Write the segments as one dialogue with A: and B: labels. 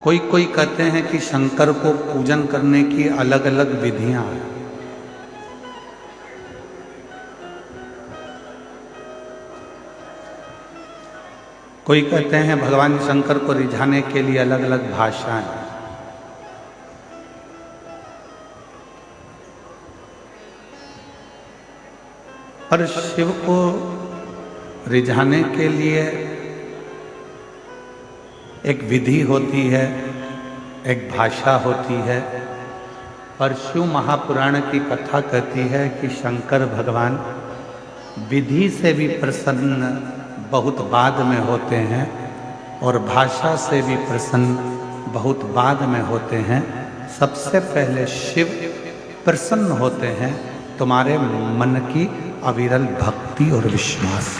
A: कोई कोई कहते हैं कि शंकर को पूजन करने की अलग अलग विधियां हैं। कोई कहते हैं भगवान शंकर को रिझाने के लिए अलग अलग भाषाएं हैं। पर शिव को रिझाने के लिए एक विधि होती है, एक भाषा होती है। और शिव महापुराण की कथा कहती है कि शंकर भगवान विधि से भी प्रसन्न बहुत बाद में होते हैं और भाषा से भी प्रसन्न बहुत बाद में होते हैं। सबसे पहले शिव प्रसन्न होते हैं तुम्हारे मन की अविरल भक्ति और विश्वास।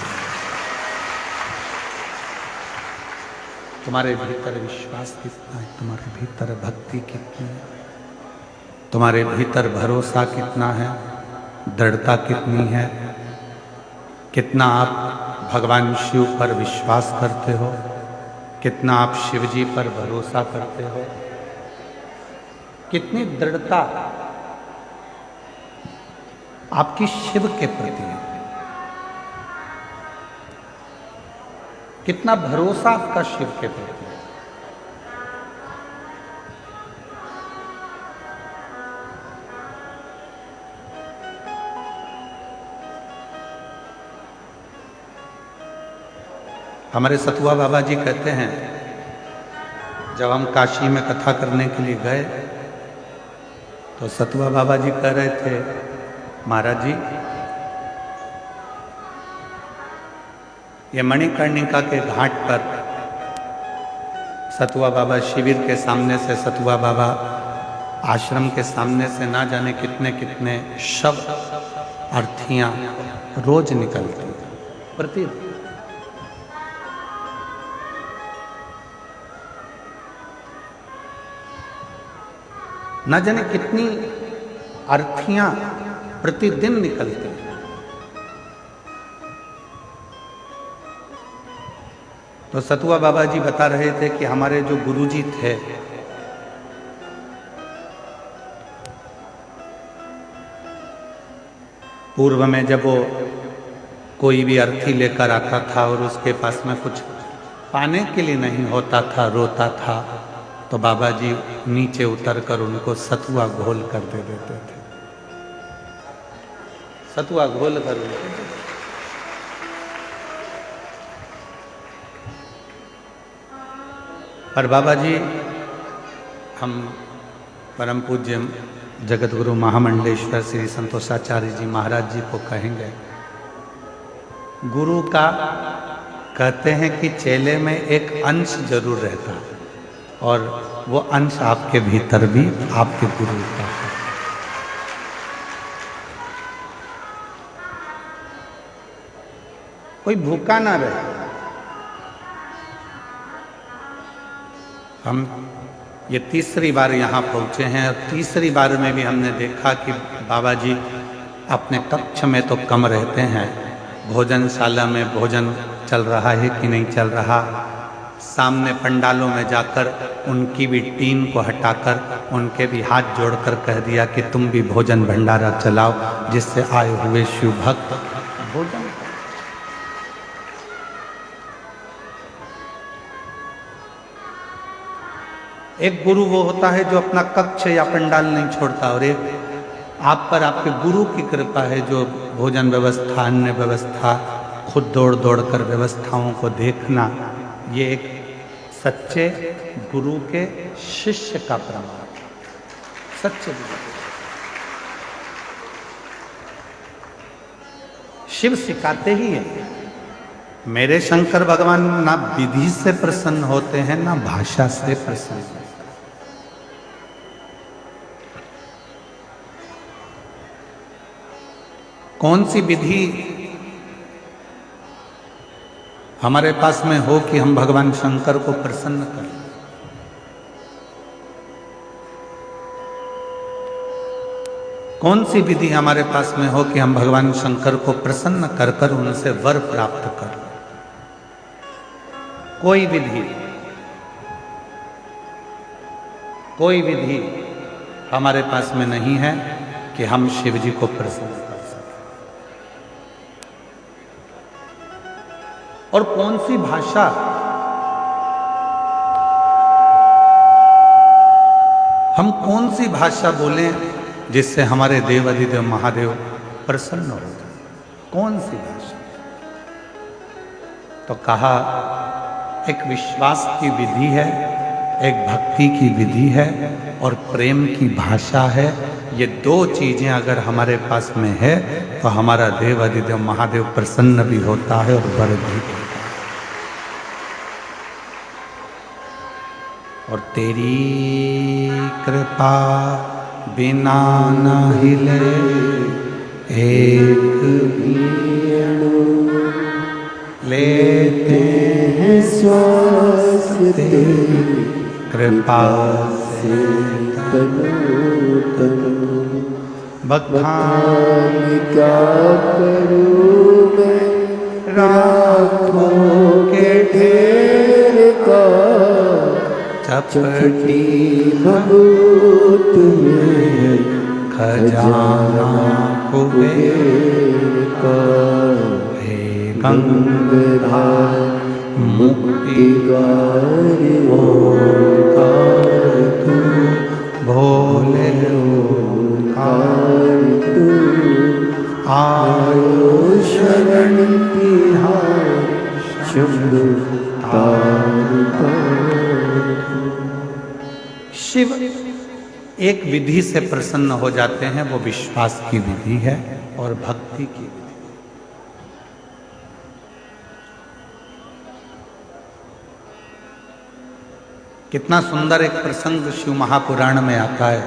A: तुम्हारे भीतर विश्वास कितना है, तुम्हारे भीतर भक्ति कितनी है, तुम्हारे भीतर भरोसा कितना है, दृढ़ता कितनी है, कितना आप भगवान शिव पर विश्वास करते हो, कितना आप शिव जी पर भरोसा करते हो, कितनी दृढ़ता आपकी शिव के प्रति है, कितना भरोसा आपका शिव के प्रति है। हमारे सतुआ बाबा जी कहते हैं, जब हम काशी में कथा करने के लिए गए तो सतुआ बाबा जी कह रहे थे, महाराज जी ये मणिकर्णिका के घाट पर सतुआ बाबा शिविर के सामने से, सतुआ बाबा आश्रम के सामने से ना जाने कितने कितने शब्द अर्थियां रोज निकलती प्रति। ना जाने कितनी अर्थियां प्रतिदिन निकलती हैं। तो सतुआ बाबा जी बता रहे थे कि हमारे जो गुरुजी थे पूर्व में जब वो कोई भी अर्थी लेकर आता था और उसके पास में कुछ पाने के लिए नहीं होता था, रोता था, तो बाबा जी नीचे उतरकर उनको सतुआ घोल कर दे देते थे। सतुआ घोल कर उनको पर बाबा जी हम परम पूज्य जगत गुरु महामंडलेश्वर श्री संतोषाचार्य जी महाराज जी को कहेंगे, गुरु का कहते हैं कि चेले में एक अंश जरूर रहता है और वो अंश आपके भीतर भी आपके गुरु का है। कोई भूखा ना रहे। हम ये तीसरी बार यहाँ पहुँचे हैं और तीसरी बार में भी हमने देखा कि बाबा जी अपने कक्ष में तो कम रहते हैं, भोजनशाला में भोजन चल रहा है कि नहीं चल रहा, सामने पंडालों में जाकर उनकी भी टीम को हटाकर उनके भी हाथ जोड़कर कह दिया कि तुम भी भोजन भंडारा चलाओ, जिससे आए हुए शिव भक्त भोजन। एक गुरु वो होता है जो अपना कक्ष या पंडाल नहीं छोड़ता, और एक आप पर आपके गुरु की कृपा है जो भोजन व्यवस्था, अन्य व्यवस्था, खुद दौड़ दौड़ कर व्यवस्थाओं को देखना, ये एक सच्चे गुरु के शिष्य का प्रमाण। सच्चे गुरु शिव सिखाते ही है। मेरे शंकर भगवान ना विधि से प्रसन्न होते हैं ना भाषा से प्रसन्न होते हैं। कौन सी विधि हमारे पास में हो कि हम भगवान शंकर को प्रसन्न करें? कौन सी विधि हमारे पास में हो कि हम भगवान शंकर को प्रसन्न कर कर उनसे वर प्राप्त करें? कोई विधि कोई विधि हमारे पास में नहीं है कि हम शिव जी को प्रसन्न कर सकें। और कौन सी भाषा हम कौन सी भाषा बोलें जिससे हमारे देव अधिदेव महादेव प्रसन्न हो जाए? कौन सी भाषा? तो कहा एक विश्वास की विधि है, एक भक्ति की विधि है और प्रेम की भाषा है। ये दो चीजें अगर हमारे पास में है तो हमारा देव अधिदेव महादेव प्रसन्न भी होता है और वर भी देता है। और तेरी कृपा बिना न हिले एक भी अणु, लेते हैं श्वास तेरी कृपा से तनु तनु। भगवान क्या करूं मैं राखों के ढेर का, चपटी भभूत में खजाना कुबेर का। हे गंगाधर मुक्तिदारी ओंकार तू, भोले ओंकार तू। आयो शरण तिहारी शंभु तारू। शिव एक विधि से प्रसन्न हो जाते हैं, वो विश्वास की विधि है और भक्ति की विधि। कितना सुंदर एक प्रसंग शिव महापुराण में आता है।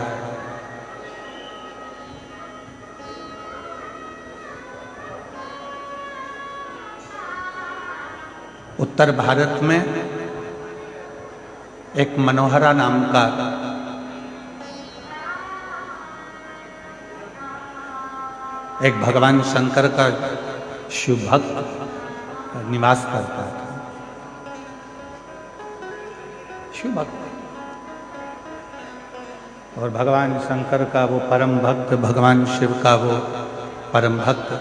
A: उत्तर भारत में एक मनोहरा नाम का एक भगवान शंकर का शिव भक्त निवास करता था। शिव भक्त और भगवान शंकर का वो परम भक्त, भगवान शिव का वो परम भक्त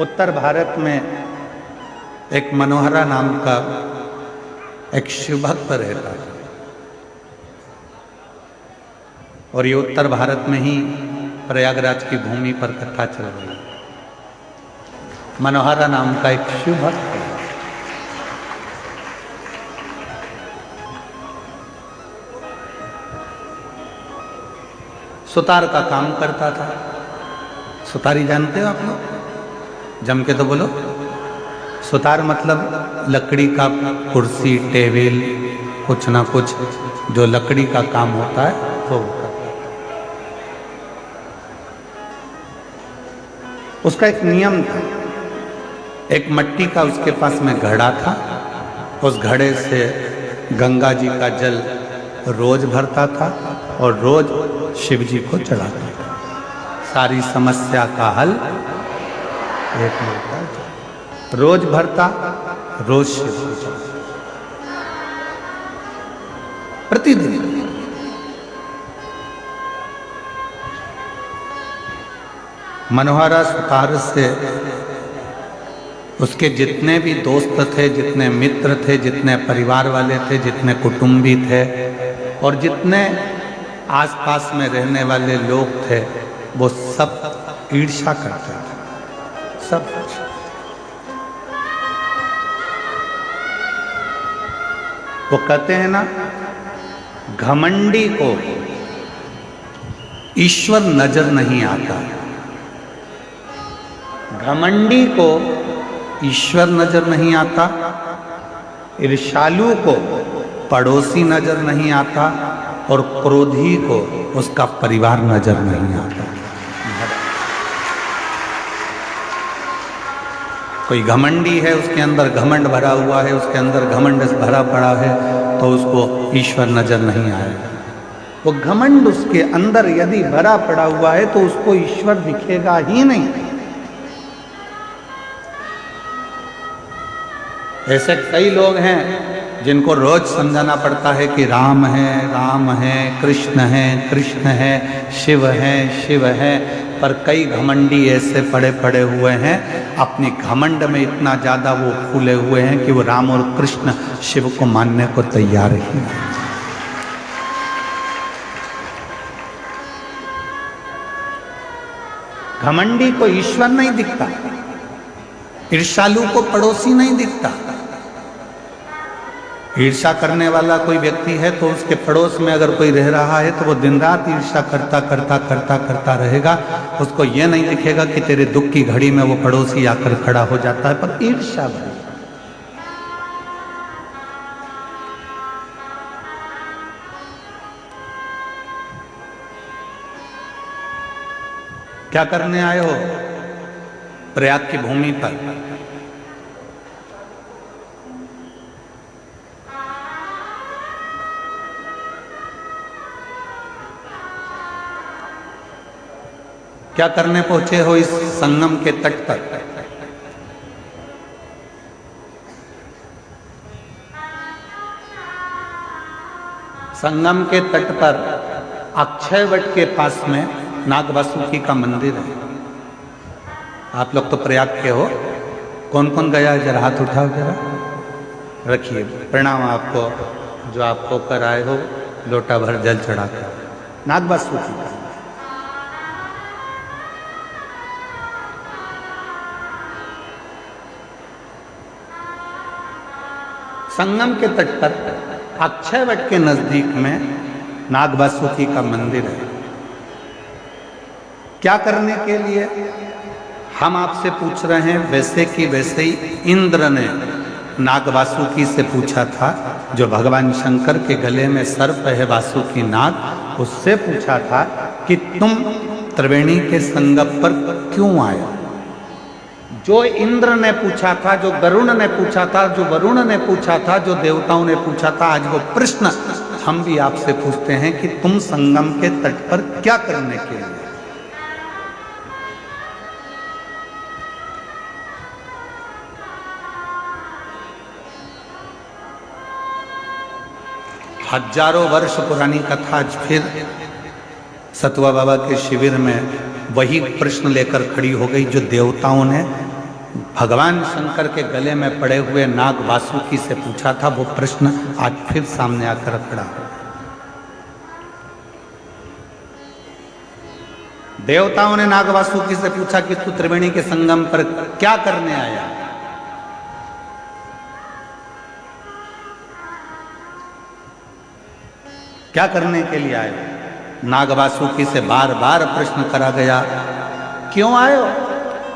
A: उत्तर भारत में एक मनोहरा नाम का एक शिव भक्त रहता था। और ये उत्तर भारत में ही प्रयागराज की भूमि पर कथा चल रही है। मनोहरा नाम का एक शिव भक्त है। सुतार का काम करता था। सुतारी जानते हो आप लोग? जम के तो बोलो। सुतार मतलब लकड़ी का कुर्सी टेबल कुछ ना कुछ जो लकड़ी का काम होता है वो करता है। उसका एक नियम था। एक मट्टी का उसके पास में घड़ा था। उस घड़े से गंगा जी का जल रोज भरता था और रोज शिव जी को चढ़ाता था। सारी समस्या का हल एक मिलता है। रोज भरता, रोज शिव को चढ़ाता, प्रतिदिन। मनोहरा सुतार से उसके जितने भी दोस्त थे, जितने मित्र थे, जितने परिवार वाले थे, जितने कुटुंबी थे और जितने आसपास में रहने वाले लोग थे, वो सब ईर्ष्या करते थे। सब वो कहते हैं ना, घमंडी को ईश्वर नजर नहीं आता। घमंडी को ईश्वर नजर नहीं आता, ईर्ष्यालु को पड़ोसी नजर नहीं आता और क्रोधी को उसका परिवार नजर नहीं आता। कोई घमंडी है, उसके अंदर घमंड भरा हुआ है, उसके अंदर घमंड भरा पड़ा है, तो उसको ईश्वर नजर नहीं आएगा। वो घमंड उसके अंदर यदि भरा पड़ा हुआ है तो उसको ईश्वर दिखेगा ही नहीं। ऐसे कई लोग हैं जिनको रोज समझाना पड़ता है कि राम है, कृष्ण है, शिव है, पर कई घमंडी ऐसे पड़े पड़े हुए हैं, अपनी घमंड में इतना ज़्यादा वो फूले हुए हैं कि वो राम और कृष्ण शिव को मानने को तैयार ही नहीं। घमंडी को ईश्वर नहीं दिखता, ईर्ष्यालु को पड़ोसी नहीं दिखता। ईर्ष्या करने वाला कोई व्यक्ति है तो उसके पड़ोस में अगर कोई रह रहा है तो वो दिन रात ईर्ष्या करता रहेगा। उसको ये नहीं दिखेगा कि तेरे दुख की घड़ी में वो पड़ोसी आकर खड़ा हो जाता है, पर ईर्ष्या भरी। क्या करने आए हो प्रयाग की भूमि पर? क्या करने पहुंचे हो इस संगम के तट पर? संगम के तट पर अक्षय वट के पास में नागवासुकी का मंदिर है। आप लोग तो प्रयाग के हो, कौन कौन गया है जरा हाथ उठाओ, जरा रखिए। प्रणाम आपको, जो आप होकर आए हो लोटा भर जल चढ़ाकर। नागवासुकी का संगम के तट पर अक्षय वट के नजदीक में नागवासुकी का मंदिर है। क्या करने के लिए हम आपसे पूछ रहे हैं? वैसे कि वैसे ही इंद्र ने नागवासुकी से पूछा था, जो भगवान शंकर के गले में सर्प है वासुकी नाग, उससे पूछा था कि तुम त्रिवेणी के संगम पर क्यों आए? जो इंद्र ने पूछा था, जो गरुण ने पूछा था, जो वरुण ने पूछा था, जो देवताओं ने पूछा था, आज वो प्रश्न हम भी आपसे पूछते हैं कि तुम संगम के तट पर क्या करने के लिए? हजारों वर्ष पुरानी कथा आज फिर सतवा बाबा के शिविर में वही प्रश्न लेकर खड़ी हो गई, जो देवताओं ने भगवान शंकर के गले में पड़े हुए नाग वासुकी से पूछा था। वो प्रश्न आज फिर सामने आकर खड़ा हो। देवताओं ने नाग वासुकी से पूछा कि तू त्रिवेणी के संगम पर क्या करने आया? क्या करने के लिए आए? नाग वासुकी से बार बार प्रश्न करा गया, क्यों आए हो?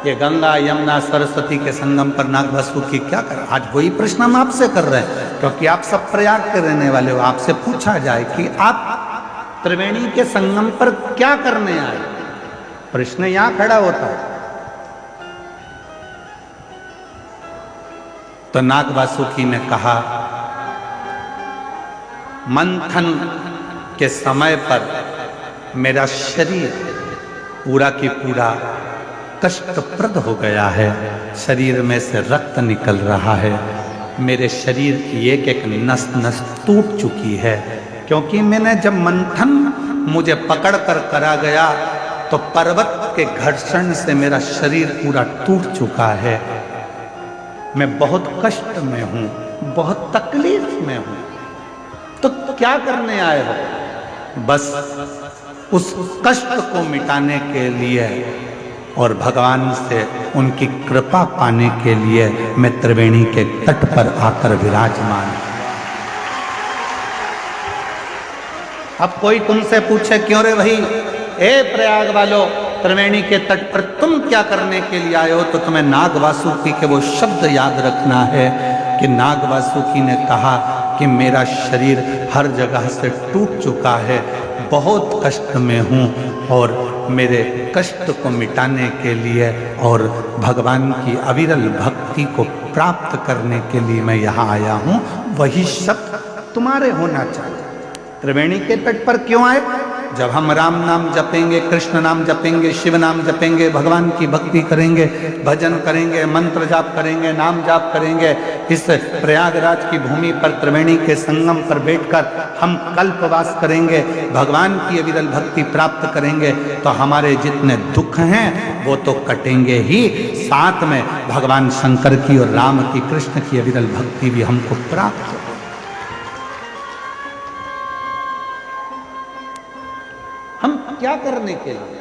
A: ये गंगा यमुना सरस्वती के संगम पर नाग वासुकी क्या कर? आज वही प्रश्न हम आपसे कर रहे हैं, क्योंकि आप सब प्रयाग के रहने वाले हो। आपसे पूछा जाए कि आप त्रिवेणी के संगम पर क्या करने आए, प्रश्न यहां खड़ा होता है। तो नाग वासुकी ने कहा, मंथन के समय पर मेरा शरीर पूरा की पूरा कष्टप्रद हो गया है। शरीर में से रक्त निकल रहा है, मेरे शरीर की एक एक नस नस टूट चुकी है, क्योंकि मैंने जब मंथन मुझे पकड़ कर करा गया तो पर्वत के घर्षण से मेरा शरीर पूरा टूट चुका है। मैं बहुत कष्ट में हूँ, बहुत तकलीफ में हूँ। तो क्या करने आए हो? बस उस कष्ट को मिटाने के लिए और भगवान से उनकी कृपा पाने के लिए मैं त्रिवेणी के तट पर आकर विराजमान। अब कोई तुमसे पूछे, क्यों रे भाई, ए प्रयाग वालों, त्रिवेणी के तट पर तुम क्या करने के लिए आए हो? तो तुम्हें नाग वासुकी के वो शब्द याद रखना है कि नाग वासुकी ने कहा कि मेरा शरीर हर जगह से टूट चुका है, बहुत कष्ट में हूँ, और मेरे कष्ट को मिटाने के लिए और भगवान की अविरल भक्ति को प्राप्त करने के लिए मैं यहाँ आया हूँ। वही शब्द तुम्हारे होना चाहिए। त्रिवेणी के तट पर क्यों आए? जब हम राम नाम जपेंगे, कृष्ण नाम जपेंगे, शिव नाम जपेंगे, भगवान की भक्ति करेंगे, भजन करेंगे, मंत्र जाप करेंगे, नाम जाप करेंगे, इस प्रयागराज की भूमि पर त्रिवेणी के संगम पर बैठकर हम कल्पवास करेंगे, भगवान की अविरल भक्ति प्राप्त करेंगे, तो हमारे जितने दुख हैं वो तो कटेंगे ही, साथ में भगवान शंकर की और राम की, कृष्ण की अविरल भक्ति भी हमको प्राप्त हो। हम क्या करने के लिए?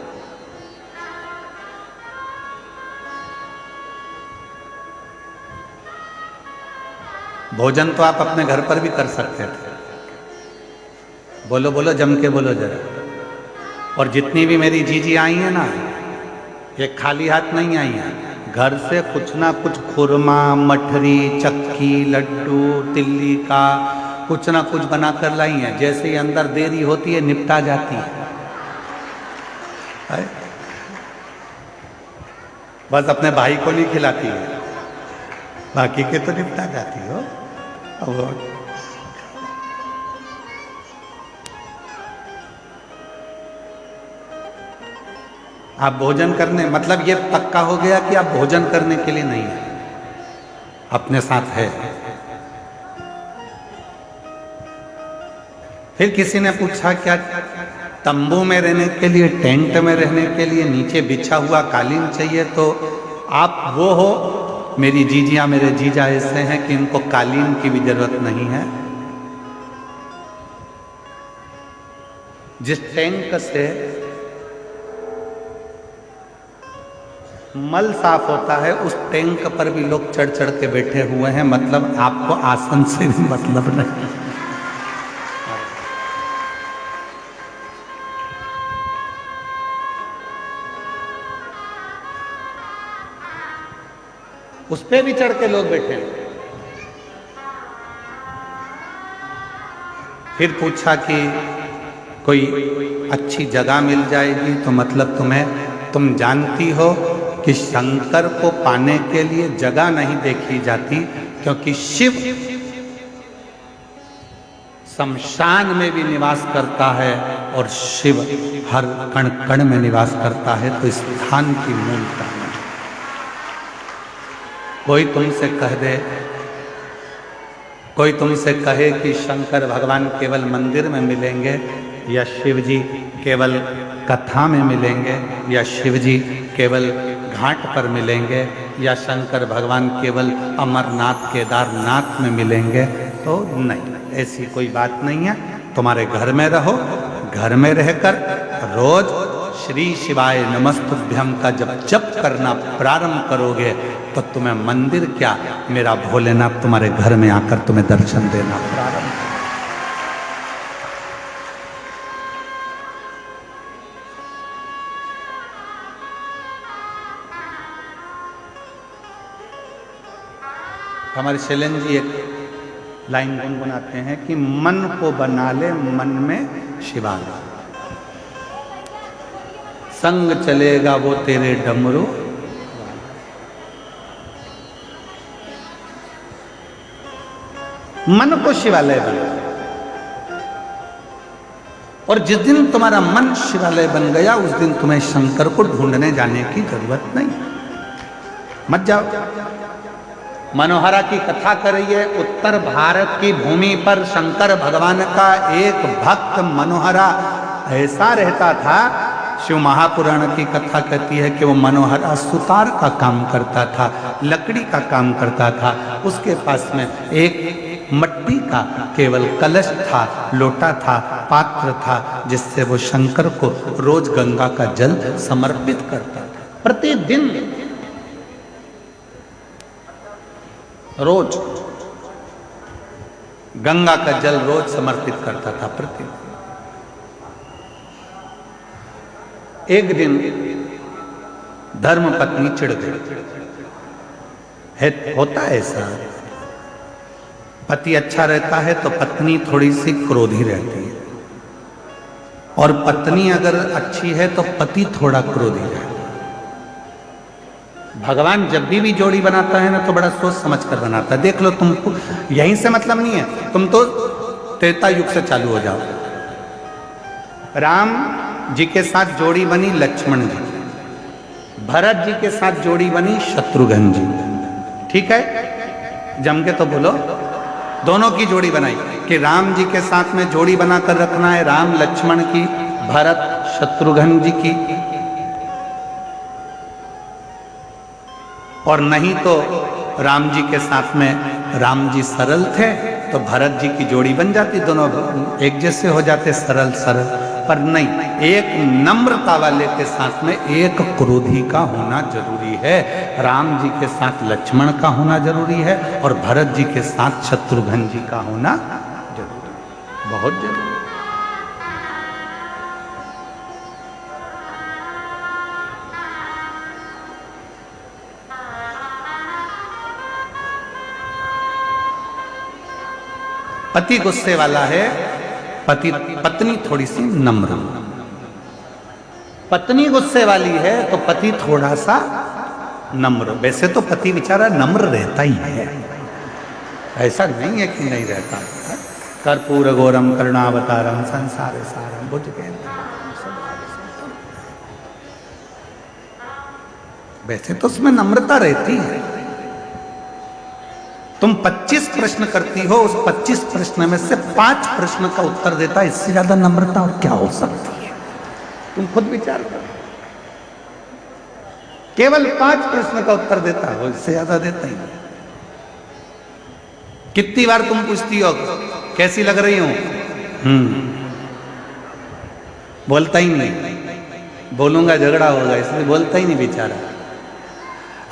A: भोजन तो आप अपने घर पर भी कर सकते थे। बोलो बोलो, जम के बोलो जरा। और जितनी भी मेरी जीजी आई हैं ना, ये खाली हाथ नहीं आई हैं, घर से कुछ ना कुछ खुरमा, मठरी, चक्की, लड्डू, तिल्ली का कुछ ना कुछ बना कर लाई हैं। जैसे ही अंदर देरी होती है निपटा जाती है। बस अपने भाई को नहीं खिलाती है, बाकी के तो निपटा जाती हो। आप भोजन करने, मतलब ये पक्का हो गया कि आप भोजन करने के लिए नहीं है, अपने साथ है। फिर किसी ने पूछा क्या तंबू में रहने के लिए, टेंट में रहने के लिए नीचे बिछा हुआ कालीन चाहिए? तो आप वो हो, मेरी जीजियां, मेरे जीजा ऐसे हैं कि इनको कालीन की भी जरूरत नहीं है। जिस टैंक से मल साफ होता है उस टैंक पर भी लोग चढ़ चढ़ के बैठे हुए हैं, मतलब आपको आसन से भी मतलब नहीं। उस पे भी चढ़ के लोग बैठे हैं। फिर पूछा कि कोई अच्छी जगह मिल जाएगी तो मतलब तुम जानती हो कि शंकर को पाने के लिए जगह नहीं देखी जाती, क्योंकि शिव शमशान में भी निवास करता है और शिव हर कण कण में निवास करता है, तो स्थान की मूलता नहीं। कोई तुमसे कह दे, कोई तुमसे कहे कि शंकर भगवान केवल मंदिर में मिलेंगे, या शिव जी केवल कथा में मिलेंगे, या शिव जी केवल घाट पर मिलेंगे, या शंकर भगवान केवल अमरनाथ केदारनाथ में मिलेंगे, तो नहीं, ऐसी कोई बात नहीं है। तुम्हारे घर में रहो, घर में रहकर रोज श्री शिवाय नमस्तुभ्यम का जब जप करना प्रारंभ करोगे तो तुम्हें मंदिर क्या, मेरा भोलेनाथ तुम्हारे घर में आकर तुम्हें दर्शन देना प्रारंभ। हमारे शैलेंद्र जी एक लाइन गुनगुनाते हैं कि मन को बना ले मन में शिवालय, संग चलेगा वो तेरे डमरू। मन को शिवालय बना, और जिस दिन तुम्हारा मन शिवालय बन गया उस दिन तुम्हें शंकर को ढूंढने जाने की जरूरत नहीं। मत जाओ। मनोहरा की कथा करिए। उत्तर भारत की भूमि पर शंकर भगवान का एक भक्त मनोहरा ऐसा रहता था। शिव महापुराण की कथा कहती है कि वो मनोहरा सुतार का काम करता था, लकड़ी का काम करता था। उसके पास में एक मट्टी का केवल कलश था, लोटा था, पात्र था, जिससे वो शंकर को रोज गंगा का जल समर्पित करता था। प्रतिदिन रोज गंगा का जल रोज समर्पित करता था प्रतिदिन। एक दिन धर्म पत्नी चिढ़ गई। होता है ऐसा, पति अच्छा रहता है तो पत्नी थोड़ी सी क्रोधी रहती है, और पत्नी अगर अच्छी है तो पति थोड़ा क्रोधी रहता है। भगवान जब भी जोड़ी बनाता है ना तो बड़ा सोच समझ कर बनाता है। देख लो, तुमको यहीं से मतलब नहीं है, तुम तो त्रेता युग से चालू हो जाओ। राम जी के साथ जोड़ी बनी लक्ष्मण जी, भरत जी के साथ जोड़ी बनी शत्रुघ्न जी। ठीक है, जम के तो बोलो। दोनों की जोड़ी बनाई कि राम जी के साथ में जोड़ी बनाकर रखना है, राम लक्ष्मण की, भरत शत्रुघ्न जी की। और नहीं तो राम जी के साथ में राम जी सरल थे तो भरत जी की जोड़ी बन जाती, दोनों एक जैसे हो जाते, सरल सरल। पर नहीं, एक नम्रता वाले के साथ में एक क्रोधी का होना जरूरी है। राम जी के साथ लक्ष्मण का होना जरूरी है और भरत जी के साथ शत्रुघ्न जी का होना जरूरी है, बहुत जरूरी है। पति गुस्से वाला है, पत्नी थोड़ी सी नम्र। पत्नी गुस्से वाली है तो पति थोड़ा सा नम्र। वैसे तो पति बेचारा नम्र रहता ही है, ऐसा नहीं है कि नहीं रहता। कर्पूर गौरम करुणावतारम संसार सारम बुझ गए। वैसे तो उसमें नम्रता रहती है। तुम 25 प्रश्न करती हो, उस 25 प्रश्न में से 5 प्रश्न का उत्तर देता है, इससे ज्यादा नम्रता और क्या हो सकती है? तुम खुद विचार करो। केवल 5 प्रश्न का उत्तर देता है, इससे ज्यादा देता ही नहीं। कितनी बार तुम पूछती हो कैसी लग रही हूं? बोलता ही नहीं, बोलूंगा झगड़ा होगा इसलिए बोलता ही नहीं बेचारा,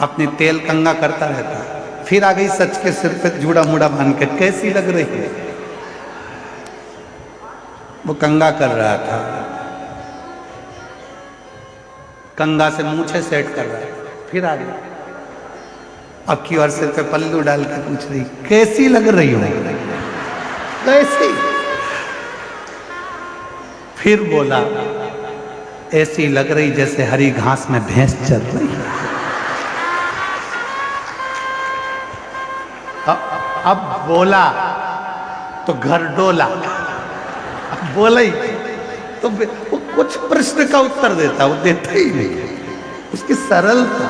A: अपनी तेल कंगा करता रहता है। फिर आ गई सच के सिर पे जूड़ा मुड़ा बांध के, कैसी लग रही है? वो कंगा कर रहा था, कंगा से मूछे सेट कर रहा है। फिर आ गई, अब की बार सिर पे पल्लू डाल के पूछ रही कैसी लग रही हो? कैसी? फिर बोला ऐसी लग रही जैसे हरी घास में भैंस चल रही है। अब बोला तो घर डोला, अब बोला ही तो वो कुछ प्रश्न का उत्तर देता, वो देता ही नहीं। उसकी सरलता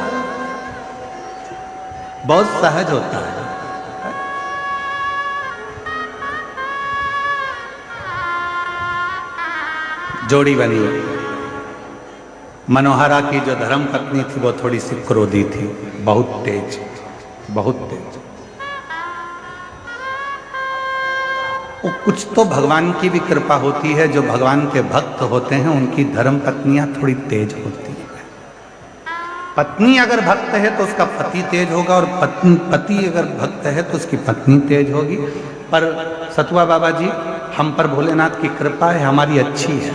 A: बहुत सहज होता है। जोड़ी बनी। मनोहरा की जो धर्म पत्नी थी वो थोड़ी सी क्रोधी थी, बहुत तेज, बहुत तेज। वो कुछ तो भगवान की भी कृपा होती है, जो भगवान के भक्त होते हैं उनकी धर्म पत्नियां थोड़ी तेज होती है। पत्नी अगर भक्त है तो उसका पति तेज होगा, और पति अगर भक्त है तो उसकी पत्नी तेज होगी। पर सतुआ बाबा जी, हम पर भोलेनाथ की कृपा है, हमारी अच्छी है।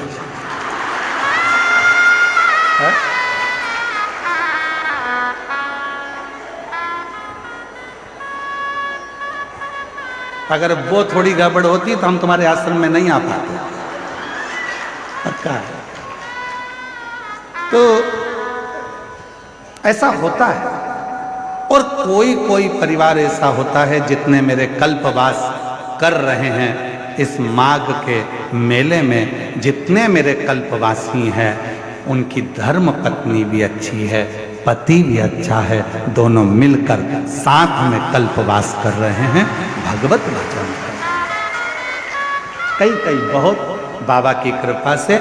A: अगर वो थोड़ी गड़बड़ होती तो हम तुम्हारे आश्रम में नहीं आ पाते, पक्का है। तो ऐसा होता है। और कोई कोई परिवार ऐसा होता है, जितने मेरे कल्पवास कर रहे हैं इस माघ के मेले में, जितने मेरे कल्पवासी हैं उनकी धर्म पत्नी भी अच्छी है, पति भी अच्छा है, दोनों मिलकर साथ में कल्पवास कर रहे हैं भगवत वचन पर। कई बहुत बाबा की कृपा से,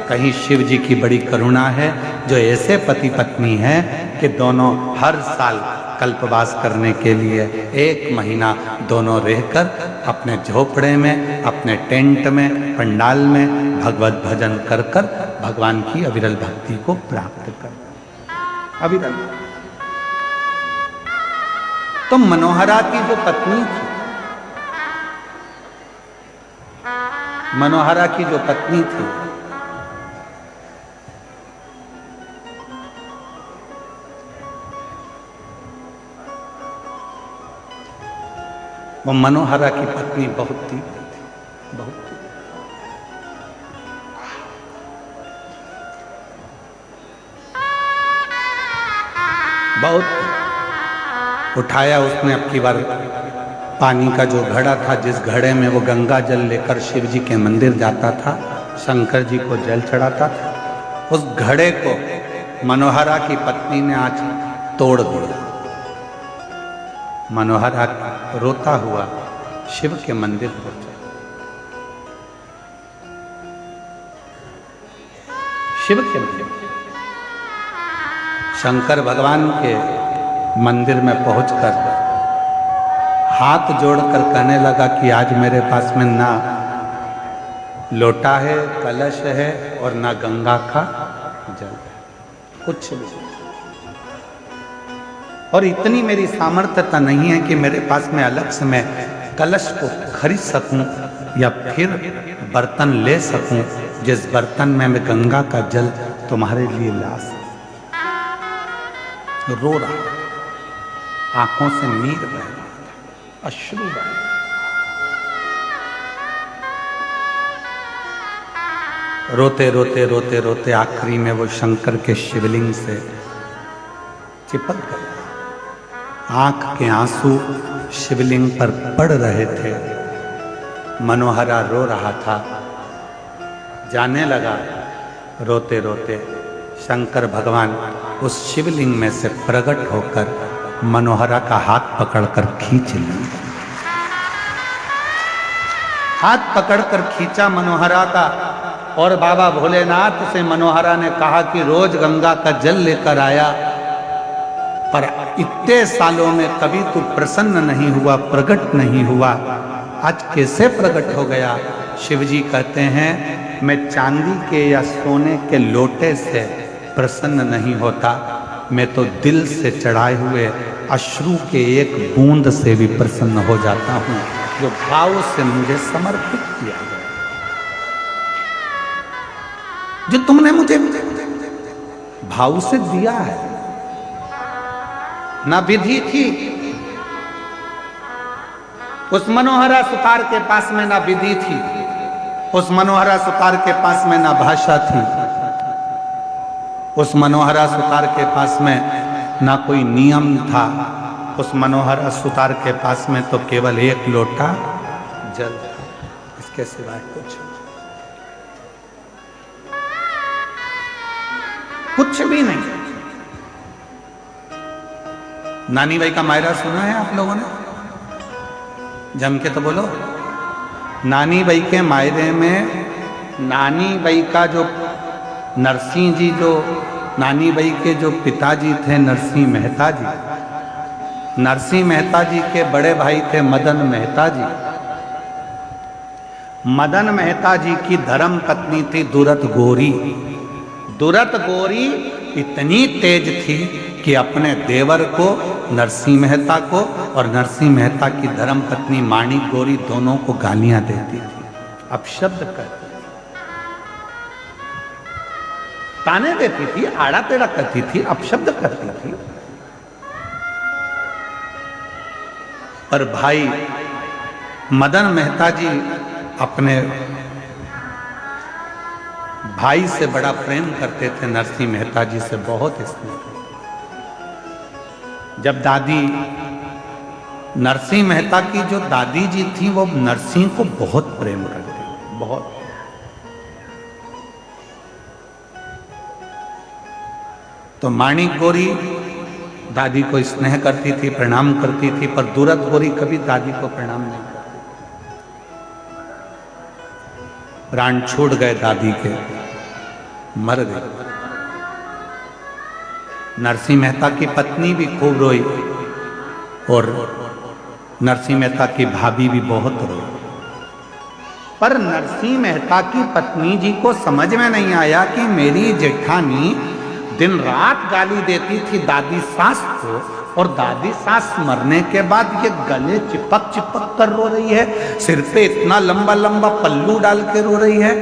A: कहीं शिव जी की बड़ी करुणा है, जो ऐसे पति पत्नी हैं कि दोनों हर साल कल्पवास करने के लिए 1 महीना दोनों रहकर अपने झोपड़े में, अपने टेंट में, पंडाल में भगवत भजन कर कर भगवान की अविरल भक्ति को प्राप्त कर। अविरल। तो मनोहरा की जो पत्नी थी, मनोहरा की जो पत्नी थी, वो मनोहरा की पत्नी बहुत थी, बहुत थी। बहुत उठाया उसने। अब की बार पानी का जो घड़ा था, जिस घड़े में वो गंगा जल लेकर शिव जी के मंदिर जाता था, शंकर जी को जल चढ़ाता था। उस घड़े को मनोहरा की पत्नी ने आज तोड़ दिया। मनोहरा रोता हुआ शिव के मंदिर पहुंचा। शिव के मंदिर, शंकर भगवान के मंदिर में पहुंचकर हाथ जोड़कर कहने लगा कि आज मेरे पास में ना लोटा है, कलश है और ना गंगा का जल है, कुछ नहीं। और इतनी मेरी सामर्थ्यता नहीं है कि मेरे पास में अलग से मैं कलश को खरीद सकूं या फिर बर्तन ले सकूं जिस बर्तन में मैं गंगा का जल तुम्हारे लिए ला सकूं। रो रहा, आंखों से नीर बह रहा था, अश्रु बह रहा। रोते रोते रोते रोते आखिरी में वो शंकर के शिवलिंग से चिपक गए। आंख के आंसू शिवलिंग पर पड़ रहे थे। मनोहरा रो रहा था। जाने लगा रोते रोते शंकर भगवान उस शिवलिंग में से प्रकट होकर मनोहरा का हाथ पकड़कर खींच लिया। हाथ पकड़कर खींचा मनोहरा का, और बाबा भोलेनाथ से मनोहरा ने कहा कि रोज गंगा का जल लेकर आया, पर इतने सालों में कभी तू प्रसन्न नहीं हुआ, प्रकट नहीं हुआ, आज कैसे प्रकट हो गया? शिवजी कहते हैं मैं चांदी के या सोने के लोटे से प्रसन्न नहीं होता, मैं तो दिल से चढ़ाए हुए अश्रु के एक बूंद से भी प्रसन्न हो जाता हूँ, जो भाव से मुझे समर्पित किया गया, जो तुमने मुझे भाव से दिया है। ना विधि थी उस मनोहरा सुतार के पास में, ना विधि थी उस मनोहरा सुतार के पास में, ना भाषा थी उस मनोहरा सुतार के पास में, ना कोई नियम था उस मनोहरा सुतार के पास में, तो केवल एक लोटा जल था, इसके सिवाय कुछ भी नहीं। नानी बाई का मायरा सुना है आप लोगों ने? जम के तो बोलो। नानी बाई के मायरे में नानी बाई का जो नरसिंह जी, जो नानी बाई के जो पिताजी थे नरसिंह मेहता जी, नरसिंह मेहता जी के बड़े भाई थे मदन मेहता जी। मदन मेहता जी की धर्म पत्नी थी दुरत गोरी। दुरत गोरी इतनी तेज थी कि अपने देवर को, नरसिंह मेहता को, और नरसिंह मेहता की धर्म पत्नी माणिक गोरी दोनों को गालियां देती थी, अपशब्द करती थी, ताने देती थी, आड़ा टेढ़ा करती थी, अपशब्द करती थी। पर भाई मदन मेहता जी अपने भाई से बड़ा प्रेम करते थे, नरसिंह मेहता जी से बहुत स्नेह करते। जब दादी नरसिंह मेहता की जो दादी जी थी वो नरसिंह को बहुत प्रेम करती, बहुत। तो माणिक गोरी दादी को स्नेह करती थी, प्रणाम करती थी, पर दुरत गोरी कभी दादी को प्रणाम नहीं करती। प्राण छूट गए दादी के, मर गए। नरसिंह मेहता की पत्नी भी खूब रोई और नरसिंह मेहता की भाभी भी बहुत रोई। पर नरसिंह मेहता की पत्नी जी को समझ में नहीं आया कि मेरी जेठानी दिन रात गाली देती थी दादी सास को, और दादी सास मरने के बाद ये गले चिपक चिपक कर रो रही है, सिर पे इतना लंबा लंबा पल्लू डाल के रो रही है।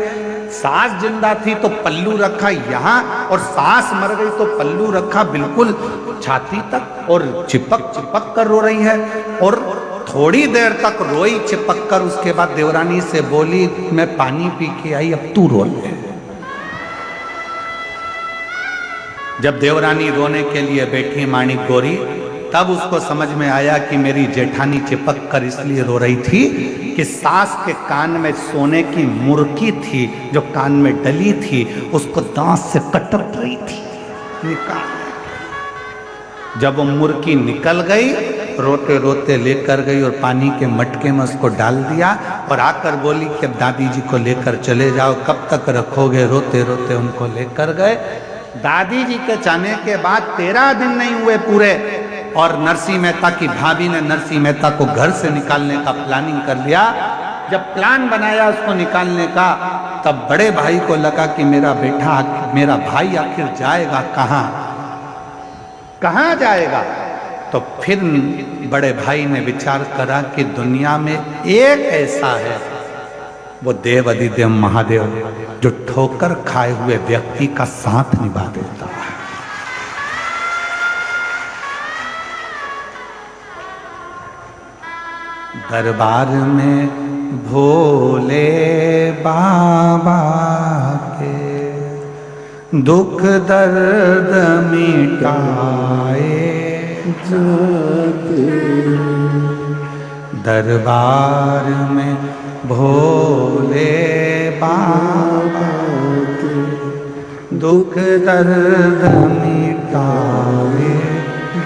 A: सास जिंदा थी तो पल्लू रखा यहाँ, और सास मर गई तो पल्लू रखा बिल्कुल छाती तक, और चिपक चिपक कर रो रही है। और थोड़ी देर तक रोई चिपक कर, उसके बाद देवरानी से बोली मैं पानी पी के आई, अब तू रो ले। जब देवरानी रोने के लिए बैठी माणिक गोरी, तब उसको समझ में आया कि मेरी जेठानी चिपक कर इसलिए रो रही थी कि सास के कान में सोने की मुर्की थी, जो कान में डली थी, उसको दांत से कटक रही थी, निकाल। जब वो मुर्की निकल गई, रोते रोते लेकर गई और पानी के मटके में उसको डाल दिया और आकर बोली कि अब दादी जी को लेकर चले जाओ, कब तक रखोगे। रोते रोते उनको लेकर गए। दादी जी के जाने के बाद 13 दिन नहीं हुए पूरे, और नरसिंह मेहता की भाभी ने नरसिंह मेहता को घर से निकालने का प्लानिंग कर लिया। जब प्लान बनाया उसको निकालने का, तब बड़े भाई को लगा कि मेरा बेटा, मेरा भाई आखिर जाएगा कहाँ, कहाँ जाएगा। तो फिर बड़े भाई ने विचार करा कि दुनिया में एक ऐसा है, वो देव अधिदेव महादेव, जो ठोकर खाए हुए व्यक्ति का साथ निभा देता है। दरबार में भोले बाबा के दुख दर्द मिटाए जाते, दरबार में भोले बाबा के दुख दर्द मिटाए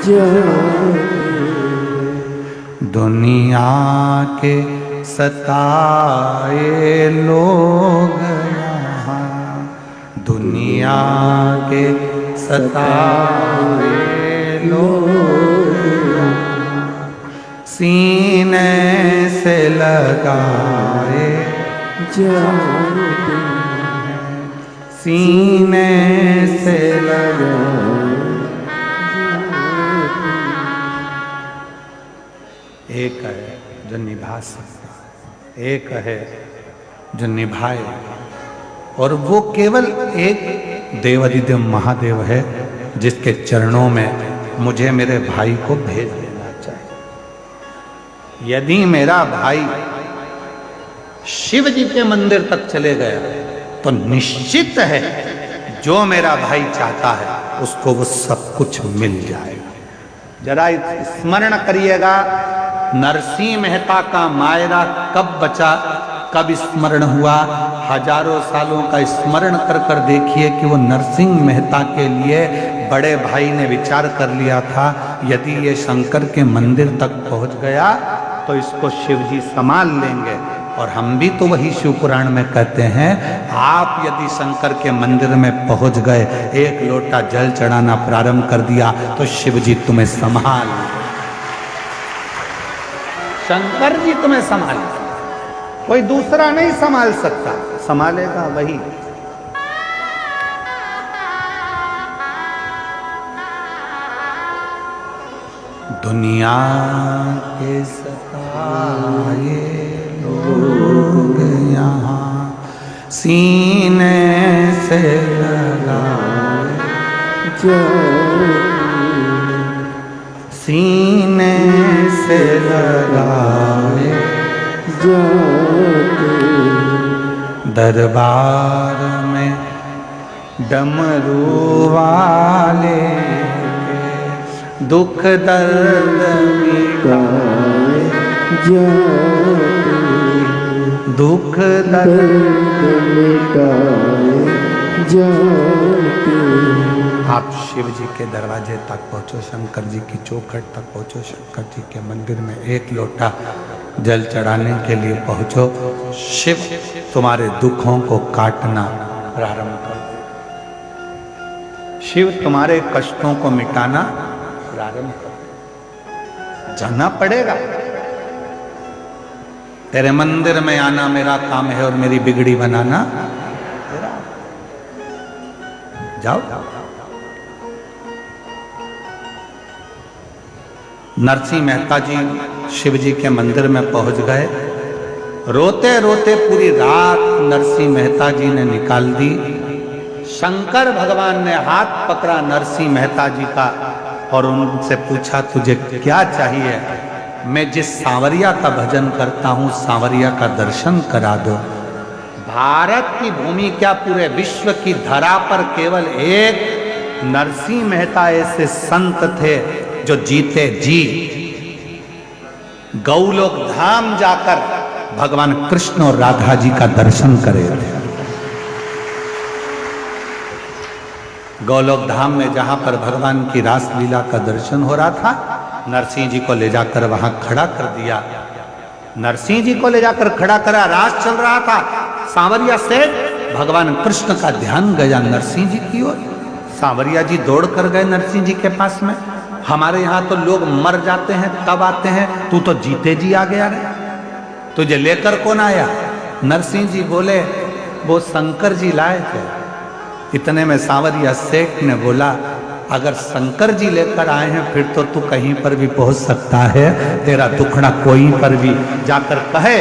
A: जाते, दुनिया के सताए लोग यहाँ, दुनिया के सताए लोग सीने से लगाए जाते, सीने से लगाए। एक है जो निभा सकता है, एक है जो निभाए, और वो केवल एक देवाधिदेव महादेव है जिसके चरणों में मुझे मेरे भाई को भेज देना चाहिए। यदि मेरा भाई शिव जी के मंदिर तक चले गया तो निश्चित है जो मेरा भाई चाहता है उसको वो सब कुछ मिल जाएगा। जरा स्मरण करिएगा, नरसिंह मेहता का मायरा कब बचा, कब स्मरण हुआ। हजारों सालों का स्मरण कर कर देखिए कि वो नरसिंह मेहता के लिए बड़े भाई ने विचार कर लिया था, यदि ये शंकर के मंदिर तक पहुंच गया तो इसको शिव जी संभाल लेंगे। और हम भी तो वही शिव पुराण में कहते हैं, आप यदि शंकर के मंदिर में पहुंच गए, एक लोटा जल चढ़ाना प्रारंभ कर दिया तो शिव जी तुम्हें संभाल, शंकर जी तुम्हें संभाल, कोई दूसरा नहीं संभाल सकता, संभालेगा वही। दुनिया के सताए लोग यहाँ सीने से लगाए जाते, सीने से लगाए जाते, दरबार में डमरू वाले के दुख दर्द मिटाए जाते, दुख दर्द मिटाए जाते। आप शिव जी के दरवाजे तक पहुँचो, शंकर जी की चौखट तक पहुँचो, शंकर जी के मंदिर में एक लोटा जल चढ़ाने के लिए पहुँचो, शिव तुम्हारे दुखों को काटना प्रारंभ कर दे, शिव तुम्हारे कष्टों को मिटाना प्रारंभ कर दे। जाना पड़ेगा, तेरे मंदिर में आना मेरा काम है और मेरी बिगड़ी बनाना तेरा। जाओ, नरसिंह मेहता जी शिव जी के मंदिर में पहुंच गए। रोते रोते पूरी रात नरसिंह मेहता जी ने निकाल दी। शंकर भगवान ने हाथ पकड़ा नरसिंह मेहता जी का और उनसे पूछा, तुझे क्या चाहिए? मैं जिस सांवरिया का भजन करता हूँ, सांवरिया का दर्शन करा दो। भारत की भूमि क्या पूरे विश्व की धरा पर केवल एक नरसिंह मेहता ऐसे संत थे जो जीते जी गौलोक धाम जाकर भगवान कृष्ण और राधा जी का दर्शन करे थे। गौलोक धाम में जहां पर भगवान की रास लीला का दर्शन हो रहा था, नरसिंह जी को ले जाकर वहां खड़ा कर दिया। नरसिंह जी को ले जाकर खड़ा करा, रास चल रहा था। सांवरिया से भगवान कृष्ण का ध्यान गया नरसिंह जी की ओर। सांवरिया जी दौड़ कर गए नरसिंह जी के पास में। हमारे यहाँ तो लोग मर जाते हैं तब आते हैं, तू तो जीते जी आ गया रे, तुझे लेकर कौन आया? नरसिंह जी बोले वो शंकर जी लाए थे। इतने में सांवरिया सेठ ने बोला अगर शंकर जी लेकर आए हैं फिर तो तू कहीं पर भी पहुंच सकता है, तेरा दुखड़ा कोई पर भी जाकर कहे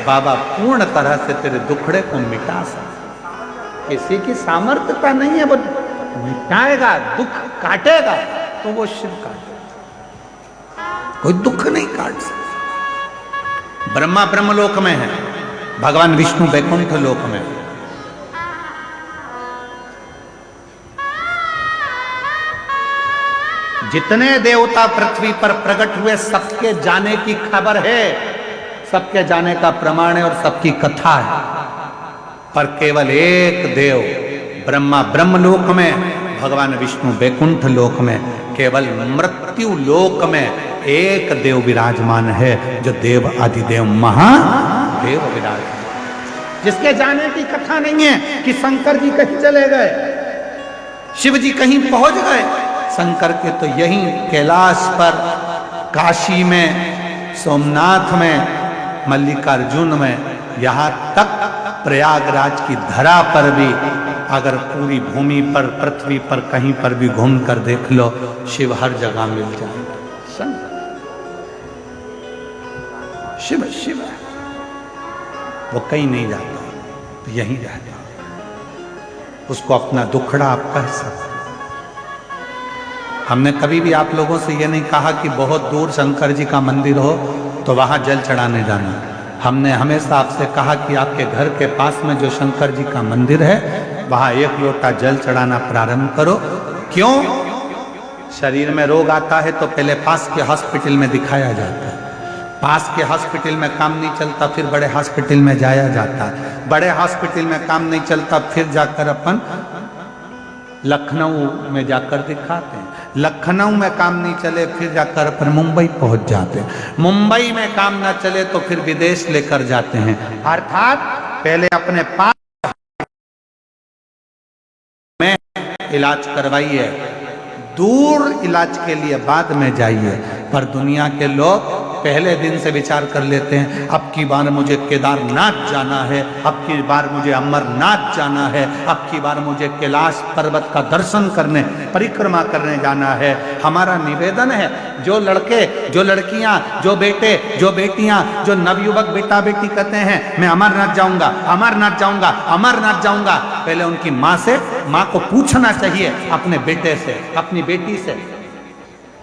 A: बाबा पूर्ण तरह से तेरे दुखड़े को मिटा सकता। किसी की सामर्थ्यता नहीं है, वो मिटाएगा, दुख काटेगा तो वो शिव काटेगा, कोई दुख नहीं काट सकता। ब्रह्मा ब्रह्मलोक में है, भगवान विष्णु वैकुंठ लोक में। जितने देवता पृथ्वी पर प्रकट हुए सबके जाने की खबर है, सबके जाने का प्रमाण है और सबकी कथा है। पर केवल एक देव ब्रह्मा ब्रह्मलोक में, भगवान विष्णु वैकुंठ लोक में, केवल मृत्यु लोक में एक देव विराजमान है जो देव आदिदेव महादेव विराजमान, जिसके जाने की कथा नहीं है कि शंकर जी कहीं चले गए, शिव जी कहीं पहुंच गए। शंकर के तो यहीं कैलाश पर, काशी में, सोमनाथ में, मल्लिकार्जुन में, यहाँ तक प्रयागराज की धरा पर भी अगर पूरी भूमि पर, पृथ्वी पर कहीं पर भी घूम कर देख लो, शिव हर जगह मिल जाए। शंकर शिव शिव है, वो कहीं नहीं जाता, तो यहीं रहता, उसको अपना दुखड़ा आप कह सकते। हमने कभी भी आप लोगों से ये नहीं कहा कि बहुत दूर शंकर जी का मंदिर हो तो वहां जल चढ़ाने जाना। हमने हमेशा आपसे कहा कि आपके घर के पास में जो शंकर जी का मंदिर है वहां एक लोटा जल चढ़ाना प्रारंभ करो। क्यों? शरीर में रोग आता है तो पहले पास के हॉस्पिटल में दिखाया जाता है, पास के हॉस्पिटल में काम नहीं चलता फिर बड़े हॉस्पिटल में जाया जाता है, बड़े हॉस्पिटल में काम नहीं चलता फिर जाकर अपन लखनऊ में जाकर दिखाते हैं, लखनऊ में काम नहीं चले फिर जाकर अपन मुंबई पहुंच जाते हैं, मुंबई में काम ना चले तो फिर विदेश लेकर जाते हैं। अर्थात पहले अपने पास में इलाज करवाइए, दूर इलाज के लिए बाद में जाइए। पर दुनिया के लोग पहले दिन से विचार कर लेते हैं अब की बार मुझे केदारनाथ जाना है, अब की बार मुझे अमरनाथ जाना है, अब की बार मुझे कैलाश पर्वत का दर्शन करने, परिक्रमा करने जाना है। हमारा निवेदन है जो लड़के, जो लड़कियां, जो बेटे, जो बेटियां, जो नवयुवक बेटा बेटी कहते हैं मैं अमरनाथ जाऊंगा, अमरनाथ जाऊंगा, अमरनाथ जाऊंगा, पहले उनकी माँ से, माँ को पूछना चाहिए अपने बेटे से, अपनी बेटी से।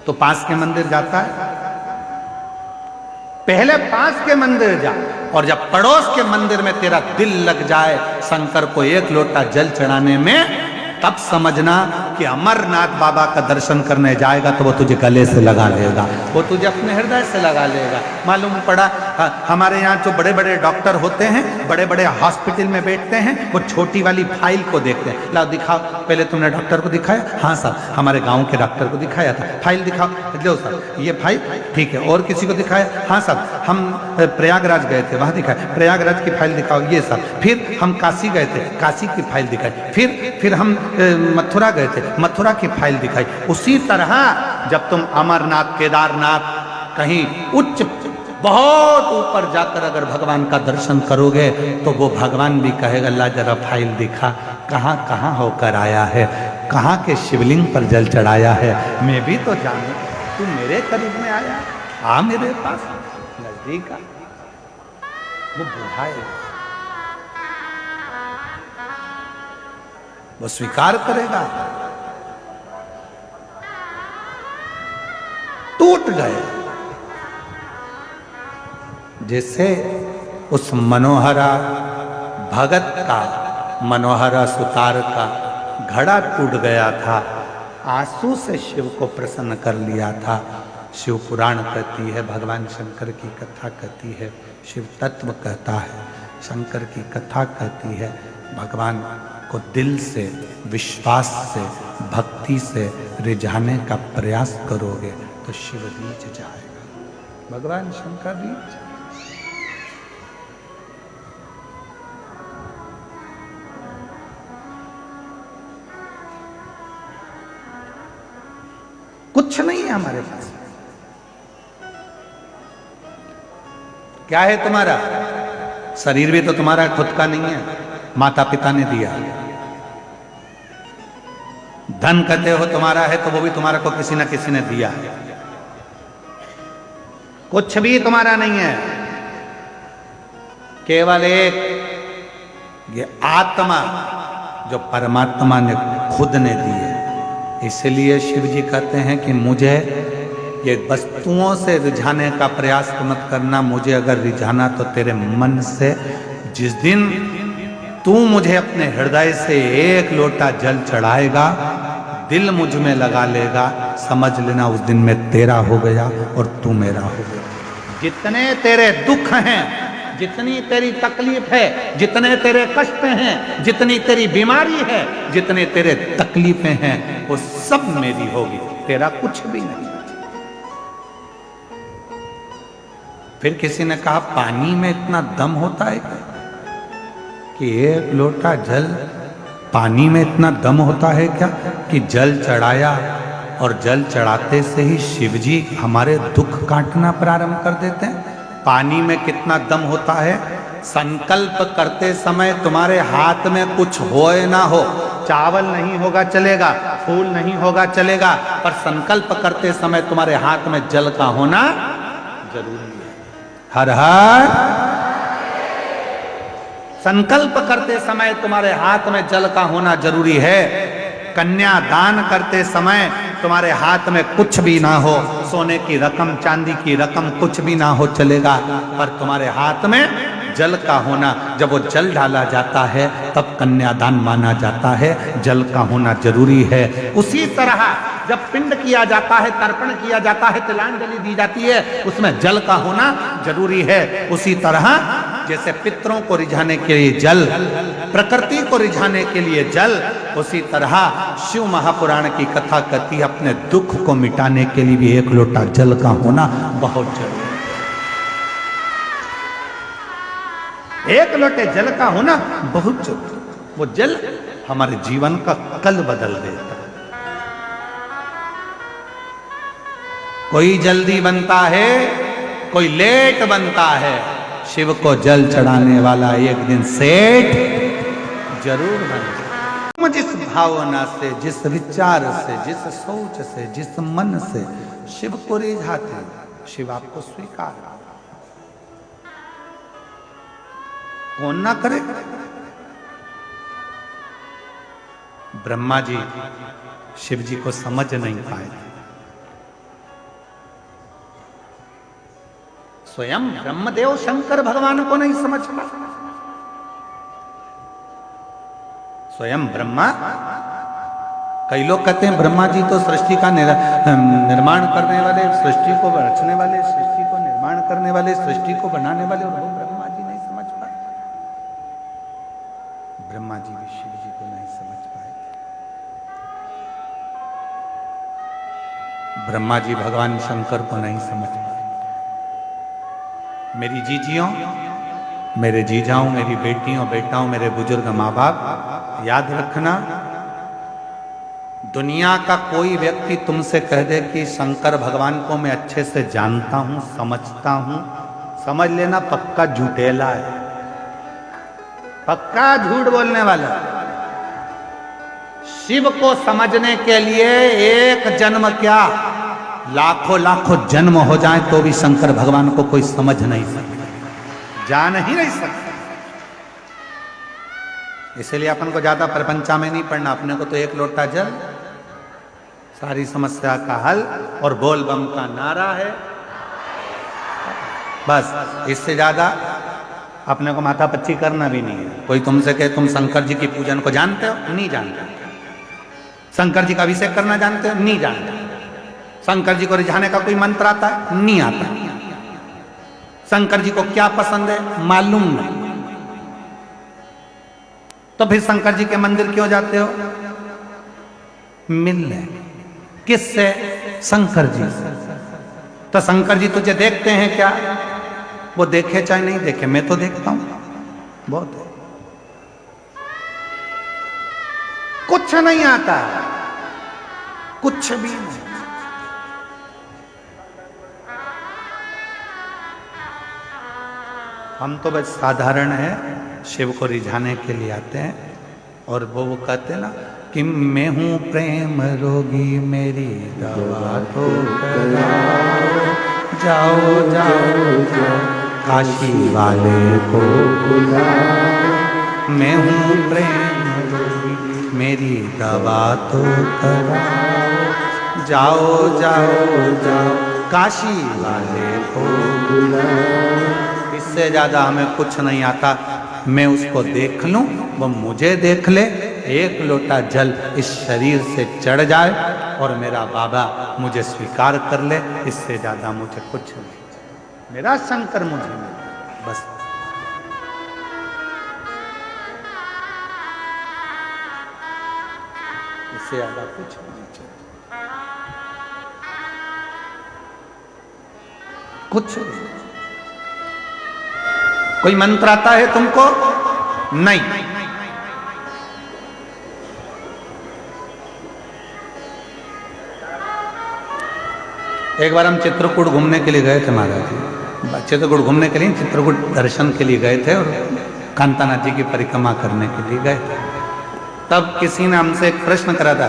A: तो पास के मंदिर जाता है, पहले पास के मंदिर जा, और जब पड़ोस के मंदिर में तेरा दिल लग जाए शंकर को एक लोटा जल चढ़ाने में, तब समझना कि अमरनाथ बाबा का दर्शन करने जाएगा तो वो तुझे गले से लगा लेगा, वो तुझे अपने हृदय से लगा लेगा। मालूम पड़ा हमारे यहाँ जो बड़े बड़े डॉक्टर होते हैं, बड़े बड़े हॉस्पिटल में बैठते हैं, वो छोटी वाली फाइल को देखते हैं। लाओ दिखाओ, पहले तुमने डॉक्टर को दिखाया? हाँ साहब, हमारे गाँव के डॉक्टर को दिखाया था। फाइल दिखाओ, लो साहब ये फाइल, ठीक है। और किसी को दिखाया? हाँ साहब हम प्रयागराज गए थे, वहाँ दिखाया, प्रयागराज की फाइल दिखाओ, ये साहब। फिर हम काशी गए थे, काशी की फाइल दिखाई। फिर हम मथुरा गए थे, मथुरा की फाइल दिखाई। उसी तरह जब तुम अमरनाथ, केदारनाथ, कहीं उच्च बहुत ऊपर जाकर अगर भगवान का दर्शन करोगे तो वो भगवान भी कहेगा ला जरा फाइल दिखा, कहाँ कहाँ होकर आया है, कहाँ के शिवलिंग पर जल चढ़ाया है, मैं भी तो जानू, तू मेरे करीब में आया, आ मेरे पास नजदीक आ। वो बुझाएगा, वो स्वीकार करेगा। टूट गए जैसे उस मनोहरा भगत का, मनोहरा सुतार का घड़ा टूट गया था, आंसू से शिव को प्रसन्न कर लिया था। शिव पुराण कहती है, भगवान शंकर की कथा कहती है, शिव तत्व कहता है, शंकर की कथा कहती है। भगवान को दिल से, विश्वास से, भक्ति से रिझाने का प्रयास करोगे तो शिव रीझ जाएगा, भगवान शंकर रीझ जाएगा। कुछ नहीं है हमारे पास। क्या है तुम्हारा? शरीर भी तो तुम्हारा खुद का नहीं है, माता पिता ने दिया। धन कहते हो तुम्हारा है तो वो भी तुम्हारा को किसी ना किसी ने दिया है। कुछ भी तुम्हारा नहीं है, केवल एक ये आत्मा जो परमात्मा ने खुद ने दी है। इसलिए शिव जी कहते हैं कि मुझे ये वस्तुओं से रिझाने का प्रयास मत करना, मुझे अगर रिझाना तो तेरे मन से। जिस दिन तू मुझे अपने हृदय से एक लोटा जल चढ़ाएगा, दिल मुझ में लगा लेगा, समझ लेना उस दिन मैं तेरा हो गया और तू मेरा हो गया। जितने तेरे दुख हैं, जितनी तेरी तकलीफ है, जितने तेरे कष्ट हैं, जितनी तेरी बीमारी है, जितने तेरे तकलीफें हैं, वो सब मेरी होगी, तेरा कुछ भी नहीं। फिर किसी ने कहा पानी में इतना दम होता है कि एक लोटा जल, पानी में इतना दम होता है क्या कि जल चढ़ाया और जल चढ़ाते से ही शिवजी हमारे दुख काटना प्रारंभ कर देते हैं। पानी में कितना दम होता है? संकल्प करते समय तुम्हारे हाथ में कुछ हो ना हो, चावल नहीं होगा चलेगा, फूल नहीं होगा चलेगा, पर संकल्प करते समय तुम्हारे हाथ में जल का होना जरूरी है। हर हर संकल्प करते समय तुम्हारे हाथ में जल का होना जरूरी है। कन्यादान करते समय तुम्हारे हाथ में कुछ भी ना हो, सोने की रकम, चांदी की रकम कुछ भी ना हो चलेगा, पर तुम्हारे हाथ में जल का होना, जब वो जल डाला जाता है तब कन्यादान माना जाता है, जल का होना जरूरी है। उसी तरह जब पिंड किया जाता है, तर्पण किया जाता है, तिलांजलि दी जाती है, उसमें जल का होना जरूरी है। उसी तरह जैसे पितरों को रिझाने के लिए जल, प्रकृति को रिझाने के लिए जल, उसी तरह शिव महापुराण की कथा कहती है अपने दुख को मिटाने के लिए भी एक लोटा जल का होना बहुत जरूरी है। एक लोटे जल का होना बहुत जरूरी। वो जल हमारे जीवन का कल बदल देता है। कोई जल्दी बनता है, कोई लेट बनता है, शिव को जल चढ़ाने वाला एक दिन सेठ जरूर बनेगा। जिस भावना से, जिस विचार से, जिस सोच से, जिस मन से शिव को रिझाते, शिव आपको स्वीकार। कौन ना करे? ब्रह्मा जी शिव जी को समझ नहीं पाए। स्वयं ब्रह्मदेव शंकर भगवान को नहीं समझ पाए। स्वयं ब्रह्मा, कई लोग कहते हैं ब्रह्मा जी तो सृष्टि का निर्माण करने वाले, सृष्टि को रचने वाले, सृष्टि को निर्माण करने वाले, सृष्टि को बनाने वाले, और वो ब्रह्मा जी नहीं समझ पाए। ब्रह्मा जी भी शिव जी को नहीं समझ पाए। ब्रह्मा जी भगवान शंकर को नहीं समझ पाए। मेरी जीजियों, मेरे जीजाओं, मेरी बेटियों, बेटाओं, मेरे बुजुर्ग माँ बाप, याद रखना, दुनिया का कोई व्यक्ति तुमसे कह दे कि शंकर भगवान को मैं अच्छे से जानता हूं, समझता हूं, समझ लेना पक्का झूठेला है, पक्का झूठ बोलने वाला। शिव को समझने के लिए एक जन्म क्या, लाखों लाखों जन्म हो जाए तो भी शंकर भगवान को कोई समझ नहीं सकता, जान ही नहीं सकता। इसलिए अपन को ज्यादा प्रपंचा में नहीं पड़ना, अपने को तो एक लोटा जल, सारी समस्या का हल, और बोल बम का नारा है, बस। इससे ज्यादा अपने को माथा पच्ची करना भी नहीं है। कोई तुमसे कहे तुम शंकर जी की पूजन को जानते हो, नहीं जानते। शंकर जी का अभिषेक करना जानते हो? नहीं जानते। शंकर जी को रिझाने का कोई मंत्र आता है? नहीं आता। शंकर जी को क्या पसंद है? मालूम नहीं। तो फिर शंकर जी के मंदिर क्यों जाते हो? मिलने। किससे? शंकर जी से। तो शंकर जी तुझे देखते हैं क्या? वो देखे चाहे नहीं देखे, मैं तो देखता हूं बहुत है। कुछ नहीं आता, कुछ भी नहीं। हम तो बस साधारण है, शिव को रिझाने के लिए आते हैं। और वो कहते हैं ना कि मैं हूं प्रेम रोगी, मेरी दवा तो कराओ, जाओ जाओ जाओ काशी वाले को बुलाओ। मैं हूं प्रेम रोगी, मेरी दवा तो कराओ, जाओ जाओ जाओ काशी वाले को बुलाओ। इससे ज्यादा हमें कुछ नहीं आता। मैं उसको देख लूं, वो मुझे देख ले, एक लोटा जल इस शरीर से चढ़ जाए और मेरा बाबा मुझे स्वीकार कर ले, इससे ज्यादा मुझे कुछ नहीं। मेरा शंकर मुझे मिले बस। इससे ज्यादा कुछ नहीं चाहिए, कुछ नहीं। कोई मंत्र आता है तुमको? नहीं। एक बार हम चित्रकूट घूमने के लिए गए थे महाराज। चित्रकूट घूमने के लिए, चित्रकूट दर्शन के लिए गए थे और कांतानाथ जी की परिक्रमा करने के लिए गए थे। तब किसी ने हमसे एक प्रश्न करा था,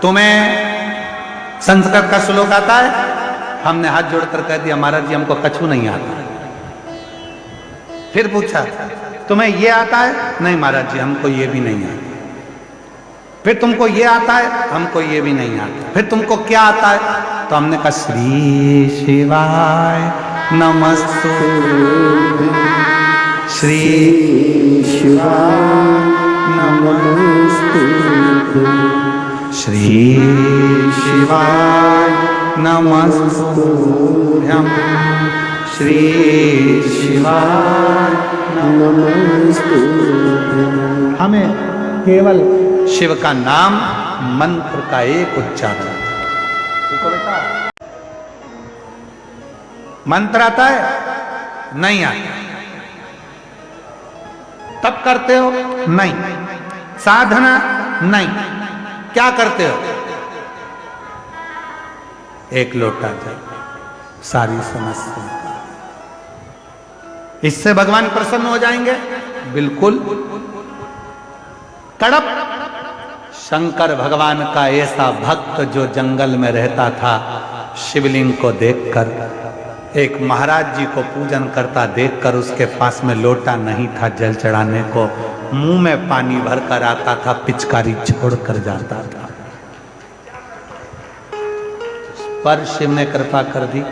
A: तुम्हें संस्कृत का श्लोक आता है? हमने हाथ जोड़कर कह दिया महाराज जी हमको कछु नहीं आता। फिर पूछा तुम्हें ये आता है? नहीं महाराज जी हमको ये भी नहीं आता। फिर तुमको ये आता है? हमको ये भी नहीं आता। फिर तुमको क्या आता है? तो हमने कहा श्री शिवाय नमस्तुभ्यं, श्री शिवाय नमस्तुभ्यं, श्री शिवाय नमस्तुभ्यं, श्री शिवाय नमस्तुभ्यं। हमें केवल शिव का नाम, मंत्र का एक उच्चारण। देखो बेटा, मंत्र आता है? नहीं आता। तब करते हो? नहीं। साधना? नहीं। क्या करते हो? एक लोटा जल, सारी समस्या। इससे भगवान प्रसन्न हो जाएंगे? बिल्कुल। तड़प शंकर भगवान का ऐसा भक्त जो जंगल में रहता था, शिवलिंग को देखकर, एक महाराज जी को पूजन करता देखकर उसके पास में लोटा नहीं था जल चढ़ाने को, मुंह में पानी भरकर आता था, पिचकारी छोड़कर जाता था। पर शिव ने कृपा कर दी,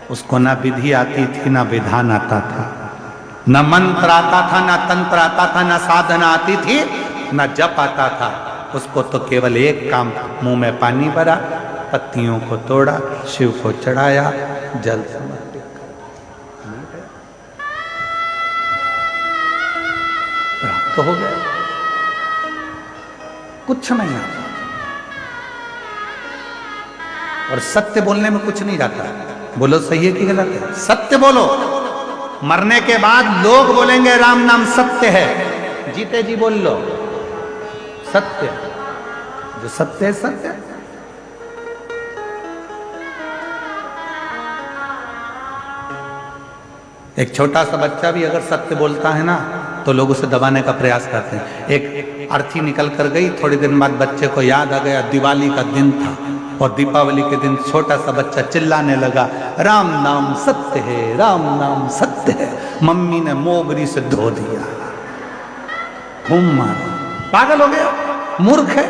A: उसको ना विधि आती थी ना विधान आता था, न मंत्र आता था, ना तंत्र आता था, ना साधना आती थी, ना जप आता था। उसको तो केवल एक काम, मुंह में पानी भरा, पत्तियों को तोड़ा, शिव को चढ़ाया, जल समर्पित कर, प्राप्त हो गया। कुछ नहीं आता। और सत्य बोलने में कुछ नहीं जाता। बोलो सही है कि गलत है? सत्य बोलो। मरने के बाद लोग बोलेंगे राम नाम सत्य है, जीते जी बोल लो सत्य। जो सत्य है सत्य। एक छोटा सा बच्चा भी अगर सत्य बोलता है ना तो लोग उसे दबाने का प्रयास करते हैं। एक अर्थी निकल कर गई, थोड़ी दिन बाद बच्चे को याद आ गया दिवाली का दिन था और दीपावली के दिन छोटा सा बच्चा चिल्लाने लगा राम नाम सत्य है, राम नाम सत्य है। मम्मी ने मोगरी से धो दिया, घूम मारा, पागल हो गया, मूर्ख है,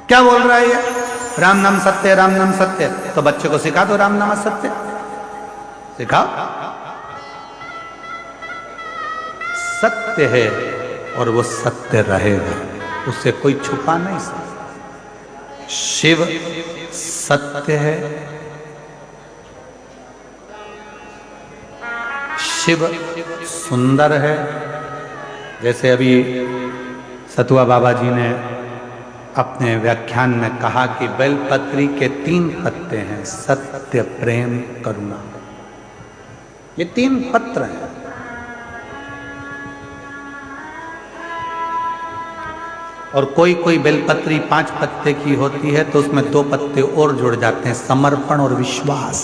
A: क्या बोल रहा है ये? राम नाम सत्य है, राम नाम सत्य है। तो बच्चे को सिखा दो राम नाम सत्य, सिखाओ। सत्य है और वो सत्य रहेगा। उसे कोई छुपा नहीं सकता। शिव सत्य है, शिव सुंदर है। जैसे अभी सतुआ बाबा जी ने अपने व्याख्यान में कहा कि बेलपत्री के 3 पत्ते हैं, सत्य, प्रेम, करुणा। ये 3 पत्र हैं। और कोई कोई बेलपत्री 5 पत्ते की होती है तो उसमें 2 पत्ते और जुड़ जाते हैं, समर्पण और विश्वास।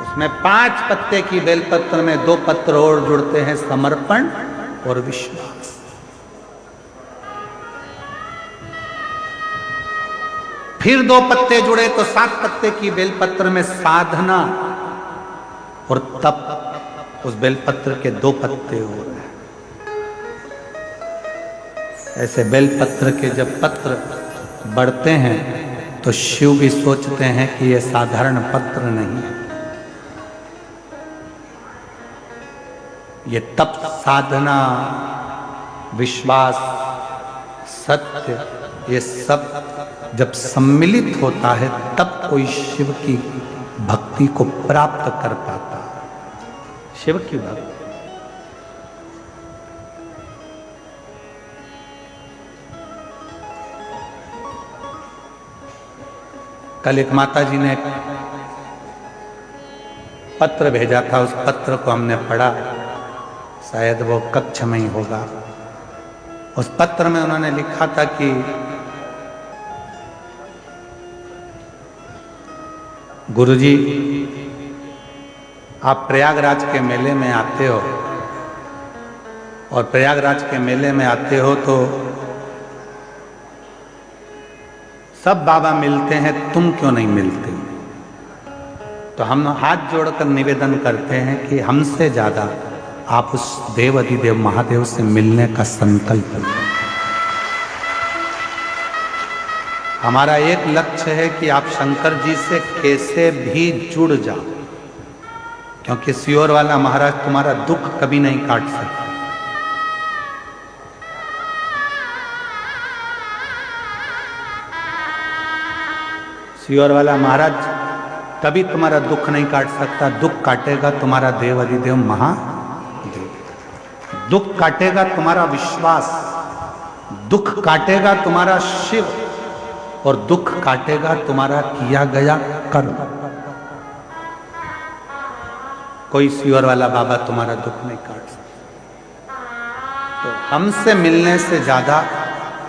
A: उसमें 5 पत्ते की बेलपत्र में 2 पत्र और जुड़ते हैं, समर्पण और विश्वास। फिर 2 पत्ते जुड़े तो 7 पत्ते की बेलपत्र में साधना और तप। उस बेलपत्र के 2 पत्ते और हैं। ऐसे बेलपत्र के जब पत्र बढ़ते हैं तो शिव भी सोचते हैं कि ये साधारण पत्र नहीं है, ये तप, साधना, विश्वास, सत्य, ये सब जब सम्मिलित होता है तब कोई शिव की भक्ति को प्राप्त कर पाता है। शिव की भक्ति। कल एक माता जी ने पत्र भेजा था, उस पत्र को हमने पढ़ा, शायद वो कक्ष में ही होगा। उस पत्र में उन्होंने लिखा था कि गुरुजी, आप प्रयागराज के मेले में आते हो और प्रयागराज के मेले में आते हो तो सब बाबा मिलते हैं, तुम क्यों नहीं मिलते? तो हम हाथ जोड़कर निवेदन करते हैं कि हमसे ज्यादा आप उस देव अधिदेव महादेव से मिलने का संकल्प लें। हमारा एक लक्ष्य है कि आप शंकर जी से कैसे भी जुड़ जाओ, क्योंकि सियोर वाला महाराज तुम्हारा दुख कभी नहीं काट सकते। सियोर वाला महाराज कभी तुम्हारा दुख नहीं काट सकता। दुख काटेगा तुम्हारा देव अधिदेव महादेव, दुख काटेगा तुम्हारा विश्वास, दुख काटेगा तुम्हारा शिव, और दुख काटेगा तुम्हारा किया गया कर्म। कोई सियोर वाला बाबा तुम्हारा दुख नहीं काट सकता। तो हमसे मिलने से ज्यादा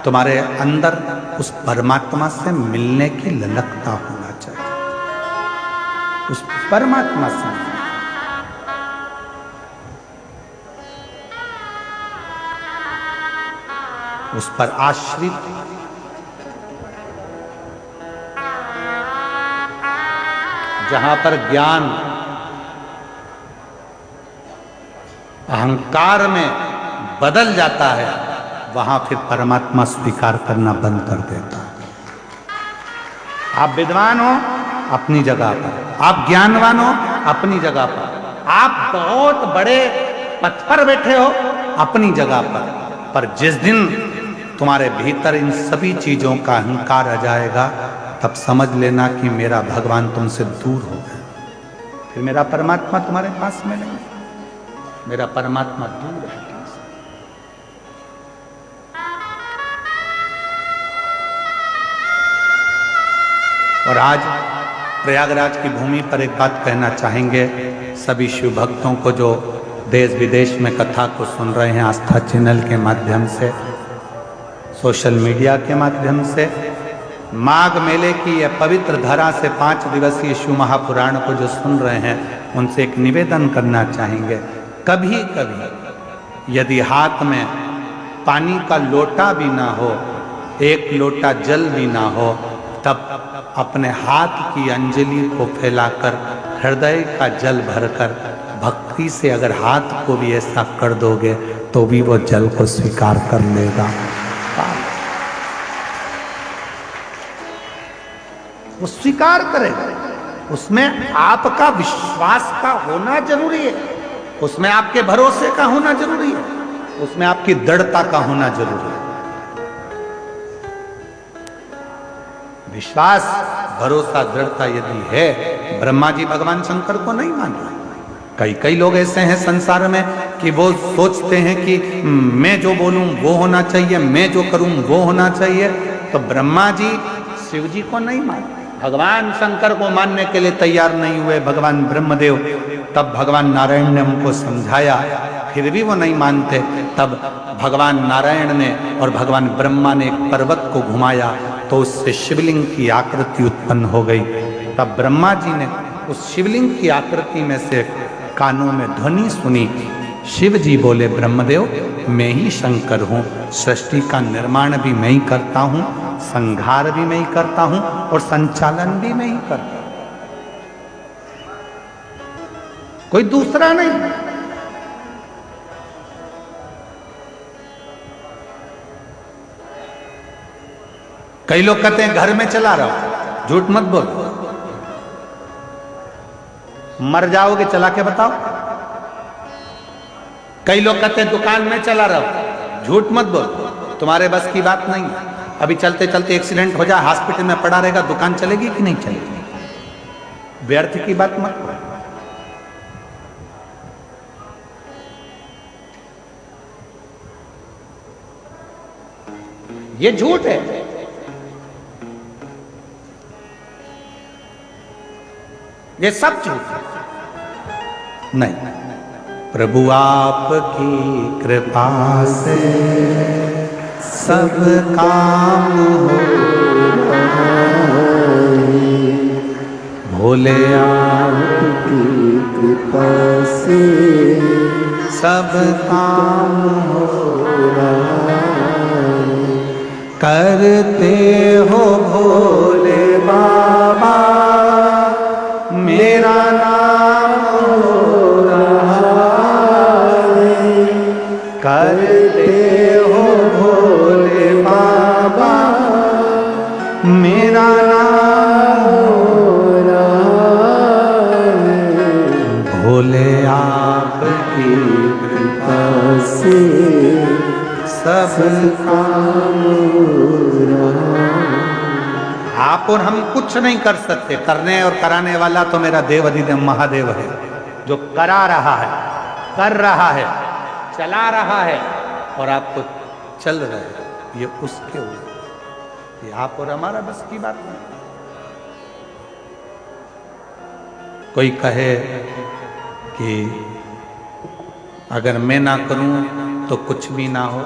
A: तुम्हारे अंदर उस परमात्मा से मिलने की ललकता होना चाहिए, उस परमात्मा से। उस पर आश्रित जहां पर ज्ञान अहंकार में बदल जाता है, वहां फिर परमात्मा स्वीकार करना बंद कर देता है। आप विद्वान हो अपनी जगह पर, आप ज्ञानवान हो अपनी जगह पर, आप बहुत बड़े पद पर बैठे हो अपनी जगह पर जिस दिन तुम्हारे भीतर इन सभी चीजों का अहंकार आ जाएगा, तब समझ लेना कि मेरा भगवान तुमसे दूर हो गया, फिर मेरा परमात्मा तुम्हारे पास में नहीं, मेरा परमात्मा दूर है। और आज प्रयागराज की भूमि पर एक बात कहना चाहेंगे सभी शिव भक्तों को जो देश विदेश में कथा को सुन रहे हैं, आस्था चैनल के माध्यम से, सोशल मीडिया के माध्यम से। माघ मेले की यह पवित्र धरा से 5 दिवसीय शिव महापुराण को जो सुन रहे हैं, उनसे एक निवेदन करना चाहेंगे, कभी कभी यदि हाथ में पानी का लोटा भी ना हो, एक लोटा जल भी ना हो, तब अपने हाथ की अंजलि को फैलाकर हृदय का जल भरकर भक्ति से अगर हाथ को भी ऐसा कर दोगे तो भी वो जल को स्वीकार कर लेगा। वो स्वीकार करेगा। उसमें आपका विश्वास का होना जरूरी है, उसमें आपके भरोसे का होना जरूरी है। उसमें आपकी दृढ़ता का होना जरूरी है। विश्वास, भरोसा, दृढ़ता यदि है, ब्रह्मा जी भगवान शंकर को नहीं मान रहे। कई लोग ऐसे हैं संसार में कि वो सोचते हैं कि मैं जो बोलूं वो होना चाहिए, मैं जो करूं वो होना चाहिए। तो ब्रह्मा जी शिव जी को नहीं मानते, भगवान शंकर को मानने के लिए तैयार नहीं हुए, भगवान ब्रह्मदेव। तब भगवान नारायण ने उनको समझाया, फिर भी वो नहीं मानते। तब भगवान नारायण ने और भगवान ब्रह्मा ने एक पर्वत को घुमाया, तो उससे शिवलिंग की आकृति उत्पन्न हो गई। तब ब्रह्मा जी ने उस शिवलिंग की आकृति में से कानों में ध्वनि सुनी। शिव जी बोले, ब्रह्मदेव मैं ही शंकर हूँ, सृष्टि का निर्माण भी मैं ही करता हूँ, संहार भी मैं ही करता हूँ और संचालन भी मैं ही करता हूँ, कोई दूसरा नहीं। कई लोग कहते हैं घर में चला रहा हूं, झूठ मत बोलो, मर जाओगे, चला के बताओ। कई लोग कहते हैं दुकान में चला रहा हूं, झूठ मत बोलो, तुम्हारे बस की बात नहीं। अभी चलते चलते एक्सीडेंट हो जाए, हॉस्पिटल में पड़ा रहेगा, दुकान चलेगी कि नहीं चलेगी? व्यर्थ की बात मत करो। ये झूठ है। ये सब झूठ है। नहीं, प्रभु आपकी कृपा से सब काम हो रहे, भोले आपकी कृपा से सब काम हो रहे, करते हो भोले बाबा मेरा नाम हो रहा है, करते हो भोले बाबा मेरा नाम हो रहा है, भोले आपकी कृपा से सब काम हो रहा। आप और हम कुछ नहीं कर सकते, करने और कराने वाला तो मेरा देव अधिदेव महादेव है, जो करा रहा है, कर रहा है, चला रहा है और आपको चल रहे हैं। ये उसके ऊपर, ये आप और हमारा बस की बात नहीं। कोई कहे कि अगर मैं ना करूं तो कुछ भी ना हो,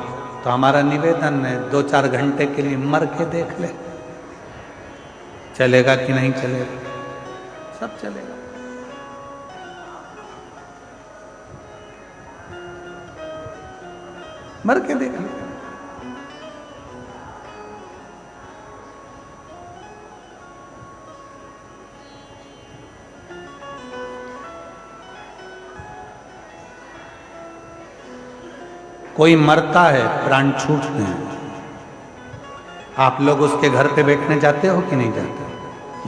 A: तो हमारा निवेदन है 2-4 घंटे के लिए मर के देख ले, चलेगा कि नहीं चलेगा? सब चलेगा। मर के देख ले। कोई मरता है, प्राण छूटते हैं, आप लोग उसके घर पे बैठने जाते हो कि नहीं जाते?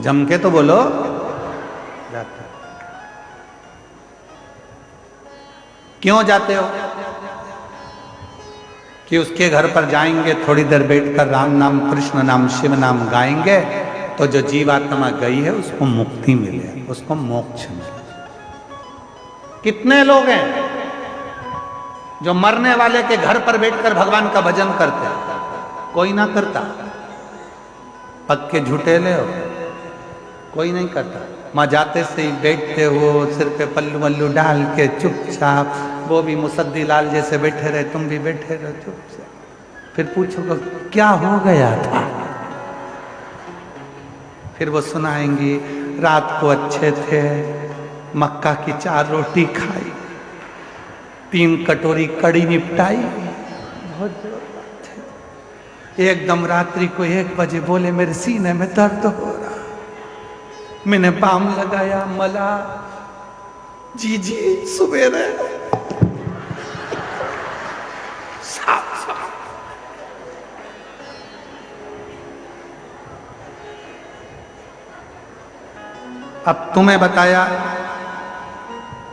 A: जम के तो बोलो, जाते। क्यों जाते हो? कि उसके घर पर जाएंगे, थोड़ी देर बैठकर राम नाम, कृष्ण नाम, शिव नाम गाएंगे, तो जो जीवात्मा गई है उसको मुक्ति मिले, उसको मोक्ष मिले। कितने लोग हैं जो मरने वाले के घर पर बैठकर भगवान का भजन करते हैं? कोई ना करता। पक्के झूठेले हो, कोई नहीं करता। माँ जाते से ही बैठते हो, सिर पे पल्लू वल्लू डाल के चुपचाप, वो भी मुसद्दी लाल जैसे बैठे रहे, तुम भी बैठे रहो चुपचाप। फिर पूछो क्या हो गया था, फिर वो सुनाएंगी रात को अच्छे थे, मक्का की 4 रोटी खाई, 3 कटोरी कड़ी निपटाई, बहुत जोर बात है। एकदम रात्रि को 1 बजे बोले मेरे सीने में दर्द हो रहा, मैंने बाम लगाया, मला जी सवेरे साफ। अब तुम्हें बताया,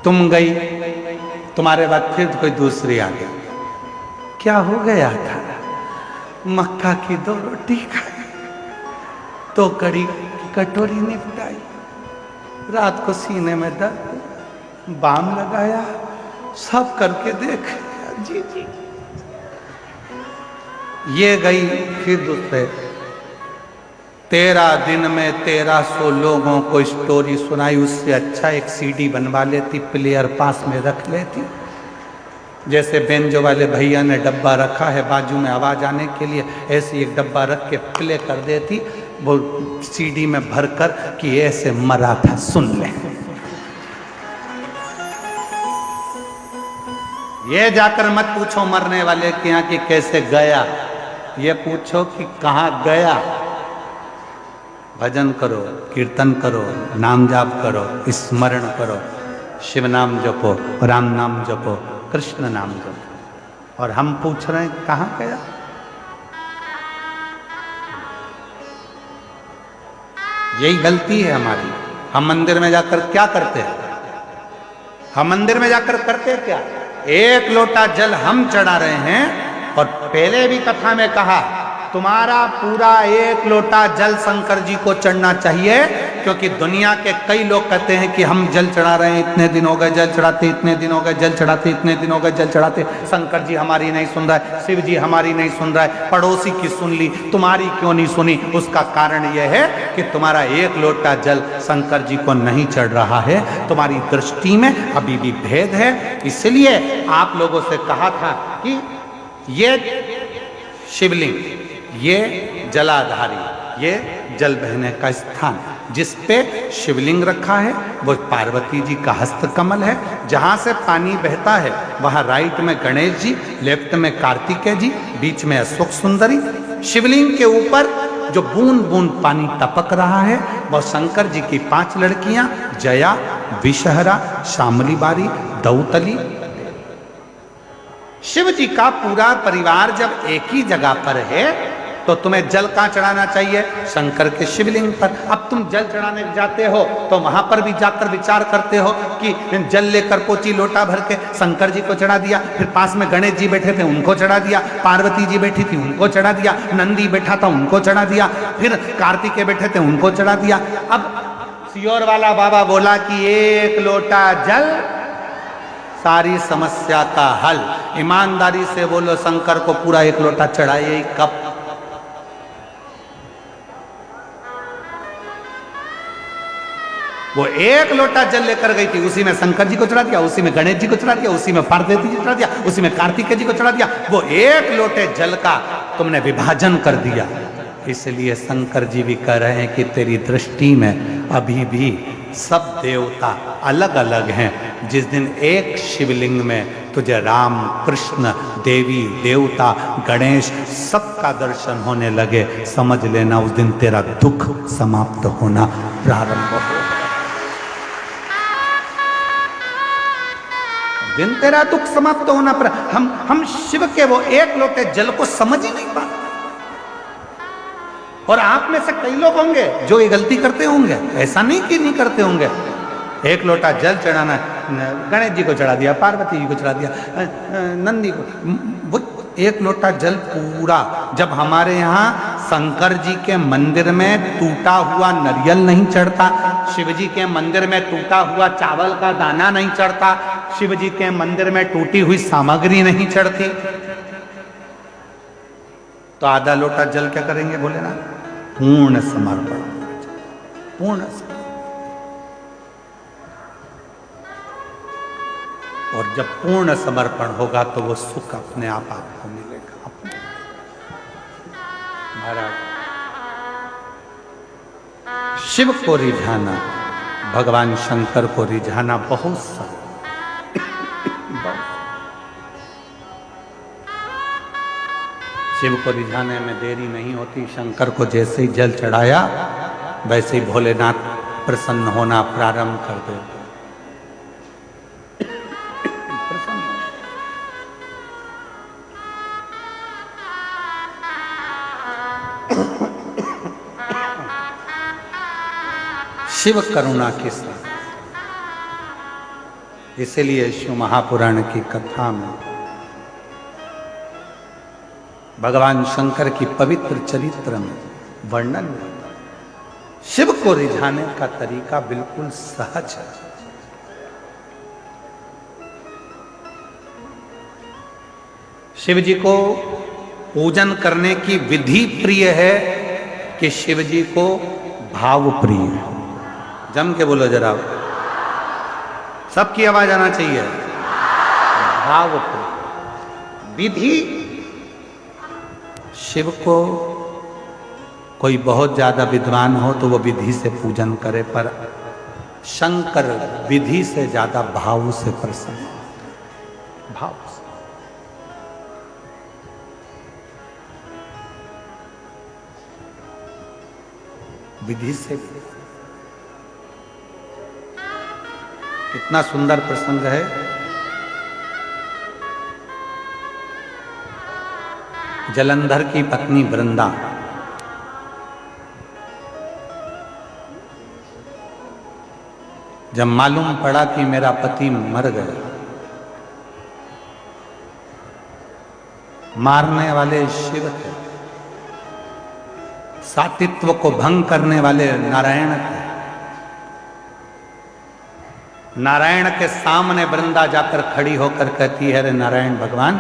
A: तुम गई, तुम्हारे बाद फिर कोई दूसरी आ गई, क्या हो गया था? मक्का की 2 रोटी खाई, 2 कड़ी की कटोरी निपटाई, रात को सीने में दर्द, बाम लगाया, सब करके देख लिया। जी जी। ये गई फिर दूसरे 13 दिन में 1300 लोगों को स्टोरी सुनाई। उससे अच्छा एक सीडी बनवा लेती, प्लेयर पास में रख लेती। जैसे बेंजो वाले भैया ने डब्बा रखा है बाजू में आवाज आने के लिए, ऐसे एक डब्बा रख के प्ले कर देती, वो सीडी में भरकर कि ऐसे मरा था, सुन ले। ये जाकर मत पूछो मरने वाले के यहाँ कि कैसे गया, ये पूछो कि कहाँ गया। भजन करो, कीर्तन करो, नाम जाप करो, स्मरण करो, शिव नाम जपो, राम नाम जपो, कृष्ण नाम जपो। और हम पूछ रहे हैं कहाँ गया। यही गलती है हमारी। हम मंदिर में जाकर क्या करते हैं? हम मंदिर में जाकर करते क्या? 1 लोटा जल हम चढ़ा रहे हैं। और पहले भी कथा में कहा, तुम्हारा पूरा 1 लोटा जल शंकर जी को चढ़ना चाहिए, क्योंकि दुनिया के कई लोग कहते हैं कि हम जल चढ़ा रहे हैं, इतने दिन हो गए जल चढ़ाते, इतने दिन हो गए जल चढ़ाते, इतने दिन हो गए जल चढ़ाते, शंकर जी हमारी नहीं सुन रहा है, शिव जी हमारी नहीं सुन रहा है, पड़ोसी की सुन ली, तुम्हारी क्यों नहीं सुनी? उसका कारण यह है कि तुम्हारा 1 लोटा जल शंकर जी को नहीं चढ़ रहा है, तुम्हारी दृष्टि में अभी भी भेद है। इसलिए आप लोगों से कहा था कि ये शिवलिंग, ये जलाधारी, ये जल बहने का स्थान, जिस पे शिवलिंग रखा है वो पार्वती जी का हस्त कमल है। जहां से पानी बहता है वहां राइट में गणेश जी, लेफ्ट में कार्तिकेय जी, बीच में अशोक सुंदरी। शिवलिंग के ऊपर जो बूंद बूंद पानी टपक रहा है वह शंकर जी की 5 लड़कियां, जया, विषहरा, शामली बारी, दौतली। शिव जी का पूरा परिवार जब एक ही जगह पर है तो तुम्हें जल कहां चढ़ाना चाहिए? शंकर के शिवलिंग पर। अब तुम जल चढ़ाने जाते हो तो वहां पर भी जाकर विचार करते हो कि जल लेकर पोची लोटा भर के शंकर जी को चढ़ा दिया, फिर पास में गणेश जी बैठे थे उनको चढ़ा दिया, पार्वती जी बैठी थी उनको चढ़ा दिया, नंदी बैठा था उनको चढ़ा दिया, फिर कार्तिकेय बैठे थे उनको चढ़ा दिया। अब सियोर वाला बाबा बोला कि 1 लोटा जल सारी समस्या का हल। ईमानदारी से बोलो, शंकर को पूरा 1 लोटा चढ़ाइए कब? वो 1 लोटा जल लेकर गई थी, उसी में शंकर जी को चढ़ा दिया, उसी में गणेश जी को चढ़ा दिया, उसी में पार्वती जी को चढ़ा दिया, उसी में कार्तिकेय जी को चढ़ा दिया। वो 1 लोटे जल का तुमने विभाजन कर दिया। इसलिए शंकर जी भी कह रहे हैं कि तेरी दृष्टि में अभी भी सब देवता अलग अलग हैं। जिस दिन एक शिवलिंग में तुझे राम, कृष्ण, देवी, देवता, गणेश सबका दर्शन होने लगे, समझ लेना उस दिन तेरा दुख समाप्त होना प्रारंभ हो। दिन तेरा दुख समाप्त होना पर हम शिव के वो 1 लोटे जल को समझ ही नहीं पाते। और आप में से कई लोग होंगे जो ये गलती करते होंगे, ऐसा नहीं कि नहीं करते होंगे। 1 लोटा जल चढ़ाना, गणेश जी को चढ़ा दिया, पार्वती जी को चढ़ा दिया, नंदी को, वो 1 लोटा जल पूरा। जब हमारे यहाँ शंकर जी के मंदिर में टूटा हुआ नारियल नहीं चढ़ता, शिव जी के मंदिर में टूटा हुआ चावल का दाना नहीं चढ़ता, शिव जी के मंदिर में टूटी हुई सामग्री नहीं चढ़ती, तो आधा लोटा जल क्या करेंगे बोले ना? पूर्ण समर्पण, पूर्ण समर्पण। और जब पूर्ण समर्पण होगा तो वो सुख अपने आप आपको मिलेगा। महाराज, शिव को रिझाना, भगवान शंकर को रिझाना बहुत सरल। शिव को रिझाने में देरी नहीं होती। शंकर को जैसे ही जल चढ़ाया वैसे ही भोलेनाथ प्रसन्न होना प्रारंभ कर देते। शिव करुणा के साथ, इसलिए शिव महापुराण की कथा में भगवान शंकर की पवित्र चरित्र में वर्णन होता है। शिव को रिझाने का तरीका बिल्कुल सहज है। शिव जी को पूजन करने की विधि प्रिय है कि शिव जी को भाव प्रिय है? जम के बोलो जरा, सबकी आवाज आना चाहिए। भाव प्रिय विधि। शिव को कोई बहुत ज्यादा विद्वान हो तो वो विधि से पूजन करे, पर शंकर विधि से ज्यादा भाव से प्रसन्न। भाव से। विधि से। कितना सुंदर प्रसंग है। जलंधर की पत्नी वृंदा जब मालूम पड़ा कि मेरा पति मर गया, मारने वाले शिव थे, सातित्व को भंग करने वाले नारायण थे। नारायण के सामने वृंदा जाकर खड़ी होकर कहती है, अरे नारायण भगवान,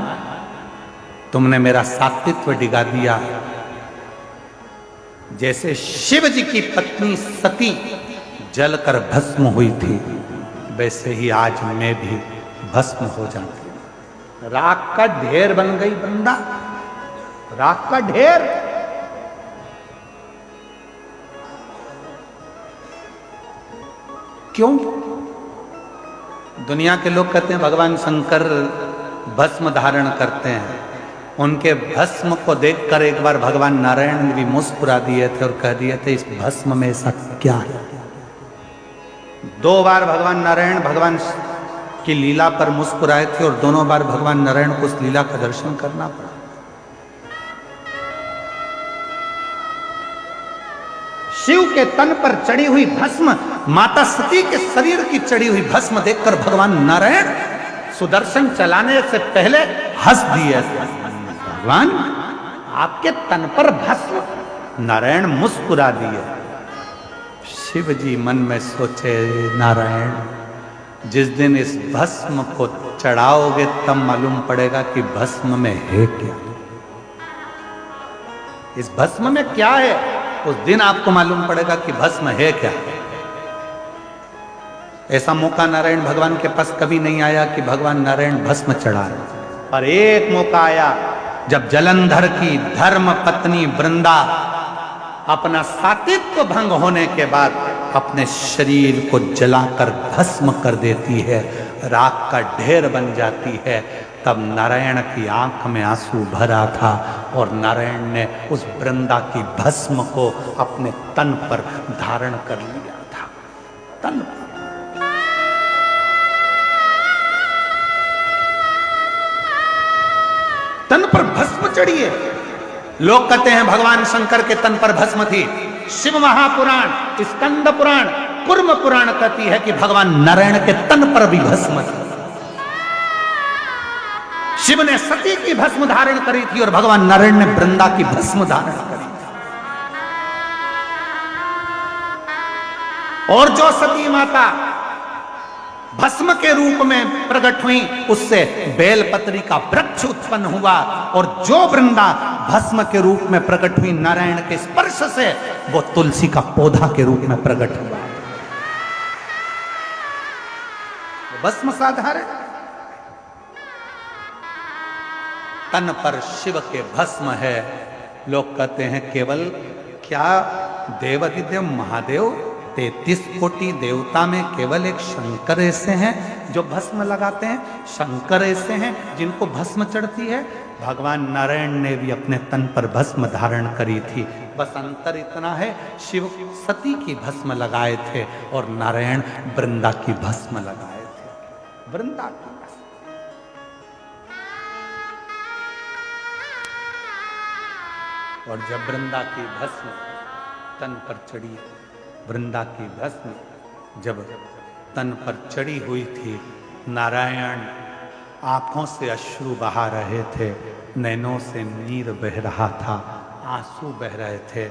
A: तुमने मेरा सातित्व डिगा दिया। जैसे शिव जी की पत्नी सती जलकर भस्म हुई थी, वैसे ही आज मैं भी भस्म हो जाती। राख का ढेर बन गई वृंदा, राख का ढेर। क्यों? दुनिया के लोग कहते हैं भगवान शंकर भस्म धारण करते हैं। उनके भस्म को देखकर एक बार भगवान नारायण ने भी मुस्कुरा दिए थे और कह दिए थे, इस भस्म में ऐसा क्या है? 2 बार भगवान नारायण भगवान की लीला पर मुस्कुराए थे और दोनों बार भगवान नारायण को उस लीला का दर्शन करना पड़ा। शिव के तन पर चढ़ी हुई भस्म, माता सती के शरीर की चढ़ी हुई भस्म देखकर भगवान नारायण सुदर्शन चलाने से पहले हंस दिए। भगवान, आपके तन पर भस्म। नारायण मुस्कुरा दिए। शिव जी मन में सोचे, नारायण, जिस दिन इस भस्म को चढ़ाओगे तब मालूम पड़ेगा कि भस्म में है क्या। इस भस्म में क्या है, उस दिन आपको मालूम पड़ेगा कि भस्म है क्या। ऐसा मौका नारायण भगवान के पास कभी नहीं आया कि भगवान नारायण भस्म चढ़ा रहे, पर एक मौका आया जब जलंधर की धर्म पत्नी वृंदा अपना सातित्व भंग होने के बाद अपने शरीर को जलाकर भस्म कर देती है, राख का ढेर बन जाती है। तब नारायण की आंख में आंसू भरा था और नारायण ने उस वृंदा की भस्म को अपने तन पर धारण कर लिया था। तन पर। तन पर भस्म चढ़ी है। लोग कहते हैं भगवान शंकर के तन पर भस्म थी। शिव महापुराण, स्कंद पुराण, कुर्म पुराण कहती है कि भगवान नारायण के तन पर भी भस्म थी। शिव ने सती की भस्म धारण करी थी और भगवान नारायण ने वृंदा की भस्म धारण करी थी। और जो सती माता भस्म के रूप में प्रकट हुई, उससे बेलपत्री का वृक्ष उत्पन्न हुआ, और जो वृंदा भस्म के रूप में प्रकट हुई नारायण के स्पर्श से, वो तुलसी का पौधा के रूप में प्रकट हुआ। भस्म साधारण, तन पर शिव के भस्म है। लोग कहते हैं केवल क्या देवादिदेव महादेव 33 कोटि देवता में केवल एक शंकर ऐसे हैं जो भस्म लगाते हैं। शंकर ऐसे हैं जिनको भस्म चढ़ती है। भगवान नारायण ने भी अपने तन पर भस्म धारण करी थी। बस अंतर इतना है, शिव सती की भस्म लगाए थे और नारायण वृंदा की भस्म लगाए थे। वृंदा की भस्म। और जब वृंदा की भस्म तन पर चढ़ी, वृंदा की भस्म जब तन पर चढ़ी हुई थी, नारायण आंखों से अश्रु बहा रहे थे, नैनों से नीर बह रहा था, आंसू बह रहे थे।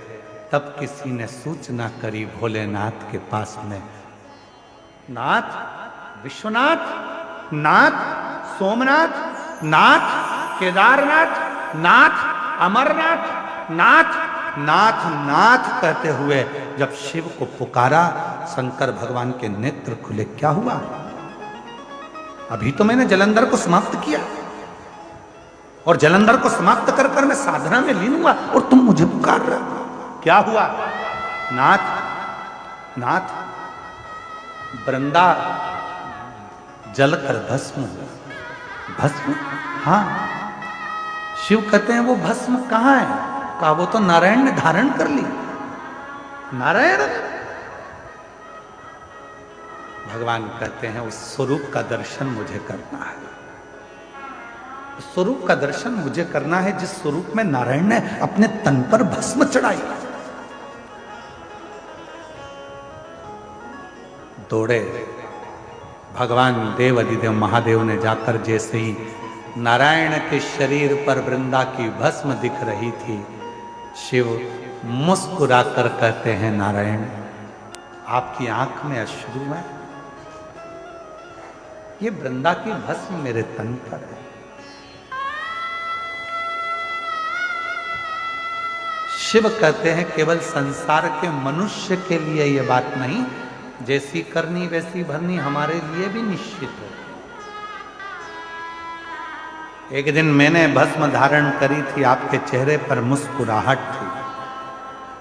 A: तब किसी ने सूचना करी भोलेनाथ के पास में, नाथ, विश्वनाथ, नाथ, सोमनाथ, नाथ, केदारनाथ, नाथ, अमरनाथ, नाथ, नाथ, नाथ कहते हुए जब शिव को पुकारा, शंकर भगवान के नेत्र खुले। क्या हुआ? अभी तो मैंने जलंधर को समाप्त किया और जलंधर को समाप्त कर कर मैं साधना में लीन हुआ और तुम मुझे पुकार रहे हो। क्या हुआ? नाथ, नाथ, वृंदा जलकर भस्म हुआ। भस्म? हाँ। शिव कहते हैं वो भस्म कहां है? कहा वो तो नारायण ने धारण कर ली। नारायण? भगवान कहते हैं उस स्वरूप का दर्शन मुझे करना है। उस स्वरूप का दर्शन मुझे करना है जिस स्वरूप में नारायण ने अपने तन पर भस्म चढ़ाई। दौड़े भगवान देव अधिदेव महादेव ने जाकर, जैसे ही नारायण के शरीर पर वृंदा की भस्म दिख रही थी, शिव मुस्कुराकर कहते हैं, नारायण आपकी आंख में अश्रु है, ये वृंदा की भस्म मेरे तन पर है। शिव कहते हैं केवल संसार के मनुष्य के लिए यह बात नहीं, जैसी करनी वैसी भरनी हमारे लिए भी निश्चित है। एक दिन मैंने भस्म धारण करी थी, आपके चेहरे पर मुस्कुराहट थी।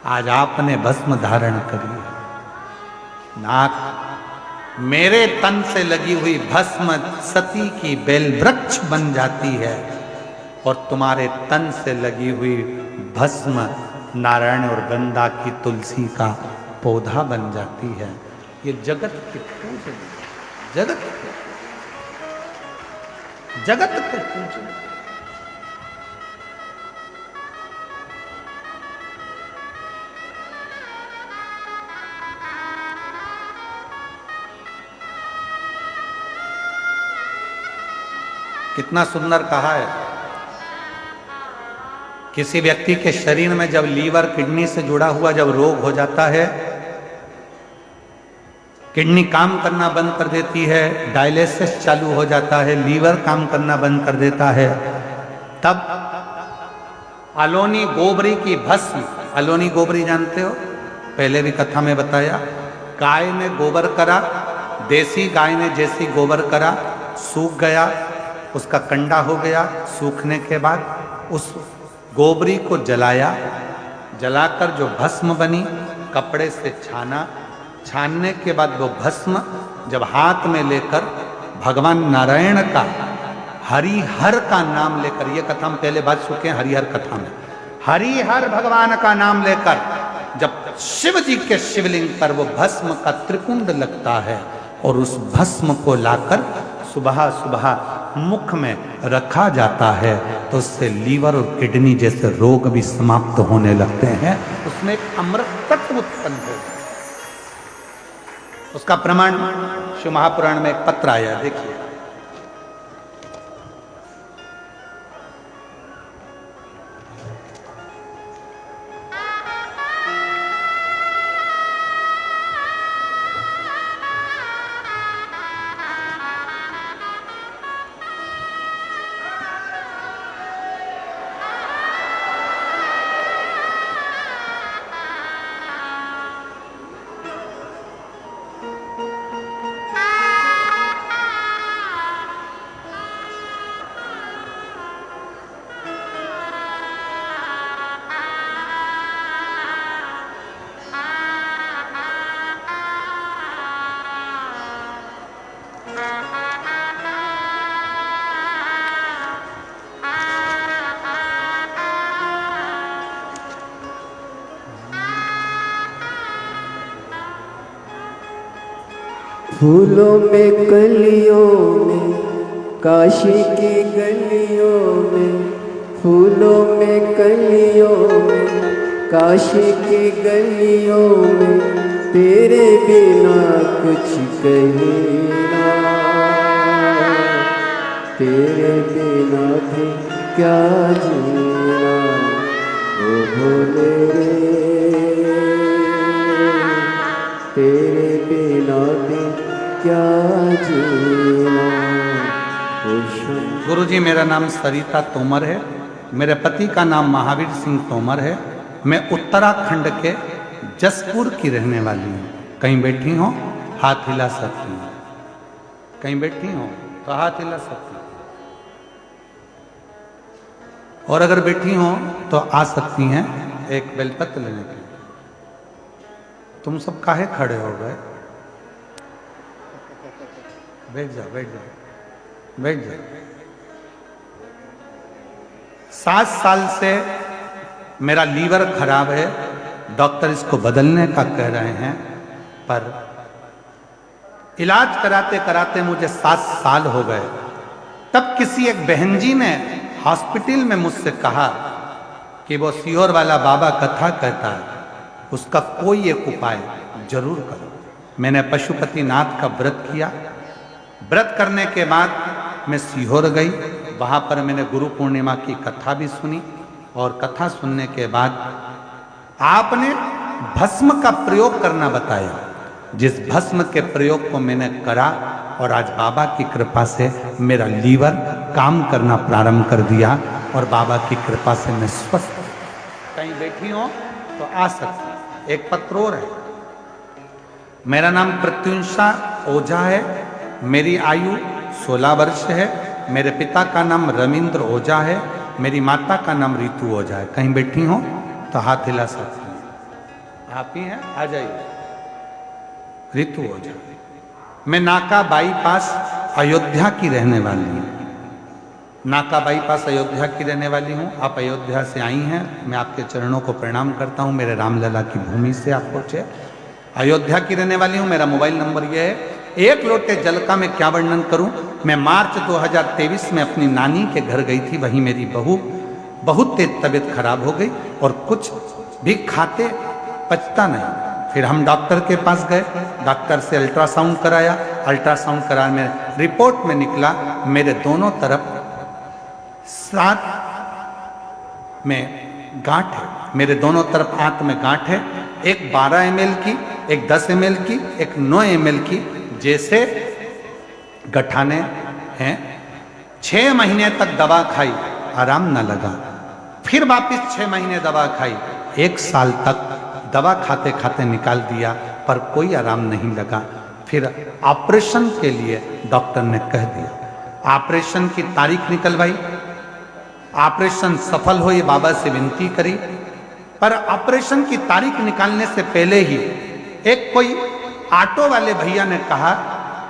A: आज आपने भस्म धारण करी है। नाथ, मेरे तन से लगी हुई भस्म सती की बेल वृक्ष बन जाती है और तुम्हारे तन से लगी हुई भस्म नारायण और वृंदा की तुलसी का पौधा बन जाती है। ये जगत के पूजन, जगत के पूजन। कितना सुंदर कहा है। किसी व्यक्ति के शरीर में जब लीवर किडनी से जुड़ा हुआ जब रोग हो जाता है, किडनी काम करना बंद कर देती है, डायलिसिस चालू हो जाता है, लीवर काम करना बंद कर देता है, तब अलोनी गोबरी की भस्म, अलोनी गोबरी जानते हो, पहले भी कथा में बताया, गाय ने गोबर करा, देसी गाय ने जैसी गोबर करा, सूख गया, उसका कंडा हो गया। सूखने के बाद उस गोबरी को जलाया, जलाकर जो भस्म बनी कपड़े से छाना, छानने के बाद वो भस्म जब हाथ में लेकर भगवान नारायण का हरिहर का नाम लेकर, ये कथा हम पहले बात चुके हैं हरिहर कथा में, हरिहर भगवान का नाम लेकर जब शिव जी के शिवलिंग पर वो भस्म का त्रिकुंड लगता है और उस भस्म को लाकर सुबह सुबह मुख में रखा जाता है, तो उससे लीवर और किडनी जैसे रोग भी समाप्त होने लगते हैं। उसमें एक अमृत तत्व उत्पन्न हो, उसका प्रमाण शिव महापुराण में एक पत्र आया, देखिए।
B: फूलों में कलियों में, काशी की गलियों में, फूलों में कलियों में, काशी की गलियों में, तेरे बिना कुछ कहे ना, तेरे बिना भी क्या जीना ओ भोले रे, तेरे बिना भी क्या जीना ओ शंकर।
A: गुरुजी, मेरा नाम सरिता तोमर है। मेरे पति का नाम महावीर सिंह तोमर है। मैं उत्तराखंड के जसपुर की रहने वाली हूँ। कहीं बैठी हो हाथ हिला सकती हूँ, कहीं बैठी हो तो हाथ हिला सकती हूँ, और अगर बैठी हो तो आ सकती हैं एक बेलपत्र लेने के लिए। तुम सब काहे खड़े हो गए? बैठ जाओ, बैठ जाओ, बैठ जाओ। 7 साल से मेरा लीवर खराब है। डॉक्टर इसको बदलने का कह रहे हैं, पर इलाज कराते कराते मुझे 7 साल हो गए। तब किसी एक बहन जी ने हॉस्पिटल में मुझसे कहा कि वो सीहोर वाला बाबा कथा कहता है, उसका कोई एक उपाय जरूर करो। मैंने पशुपतिनाथ का व्रत किया। व्रत करने के बाद मैं सीहोर गई। वहाँ पर मैंने गुरु पूर्णिमा की कथा भी सुनी, और कथा सुनने के बाद आपने भस्म का प्रयोग करना बताया। जिस भस्म के प्रयोग को मैंने करा, और आज बाबा की कृपा से मेरा लीवर काम करना प्रारंभ कर दिया, और बाबा की कृपा से मैं स्वस्थ। कहीं बैठी हो तो आ सकती। एक पत्र और है। मेरा नाम प्रत्युषा ओझा है। मेरी आयु 16 वर्ष है। मेरे पिता का नाम रविंद्र ओझा है। मेरी माता का नाम रितु ओझा है। कहीं बैठी हो तो हाथ हिला सकती हैं। आप ही हैं, आ जाइए। रितु ओझा। मैं नाका बाईपास अयोध्या की रहने वाली हूँ। नाका बाईपास अयोध्या की रहने वाली हूँ। आप अयोध्या से आई हैं, मैं आपके चरणों को प्रणाम करता हूँ। मेरे रामलला की भूमि से आप पहुँचे। अयोध्या की रहने वाली हूँ। मेरा मोबाइल नंबर यह है। एक लोटे जल का मैं क्या वर्णन करूं। मैं मार्च 2023 में अपनी नानी के घर गई थी। वहीं मेरी बहू बहुत तेज तबीयत खराब हो गई, और कुछ भी खाते पचता नहीं। फिर हम डॉक्टर के पास गए। डॉक्टर से अल्ट्रासाउंड कराया। अल्ट्रासाउंड कराने में रिपोर्ट में निकला मेरे दोनों तरफ 7 में गांठ है। मेरे दोनों तरफ आंत में गांठ है। एक 12 ml की, एक 10 ml की, एक 9 ml की, जैसे गठाने हैं। 6 महीने तक दवा खाई, आराम न लगा। फिर वापिस 6 महीने दवा खाई। 1 साल तक दवा खाते खाते निकाल दिया, पर कोई आराम नहीं लगा। फिर ऑपरेशन के लिए डॉक्टर ने कह दिया। ऑपरेशन की तारीख निकलवाई। ऑपरेशन सफल हो ये बाबा से विनती करी, पर ऑपरेशन की तारीख निकालने से पहले ही एक कोई ऑटो वाले भैया ने कहा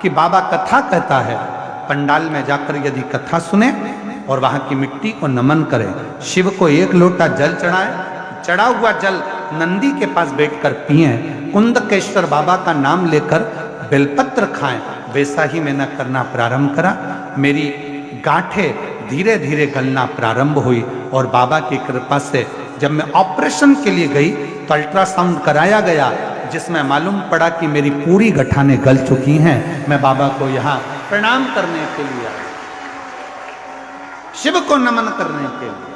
A: कि बाबा कथा कहता है, पंडाल में जाकर यदि कथा सुने और वहां की मिट्टी को नमन करें, शिव को 1 लोटा जल चढ़ाए, चढ़ा हुआ जल नंदी के पास बैठकर पिए, कुंदकेश्वर बाबा का नाम लेकर बेलपत्र खाएं, वैसा ही मैंने करना प्रारंभ करा। मेरी गांठें धीरे धीरे गलना प्रारंभ हुई, और बाबा की कृपा से जब मैं ऑपरेशन के लिए गई तो अल्ट्रासाउंड कराया गया, जिसमें मालूम पड़ा कि मेरी पूरी गठाने गल चुकी हैं। मैं बाबा को यहाँ प्रणाम करने के लिए आया, शिव को नमन करने के लिए।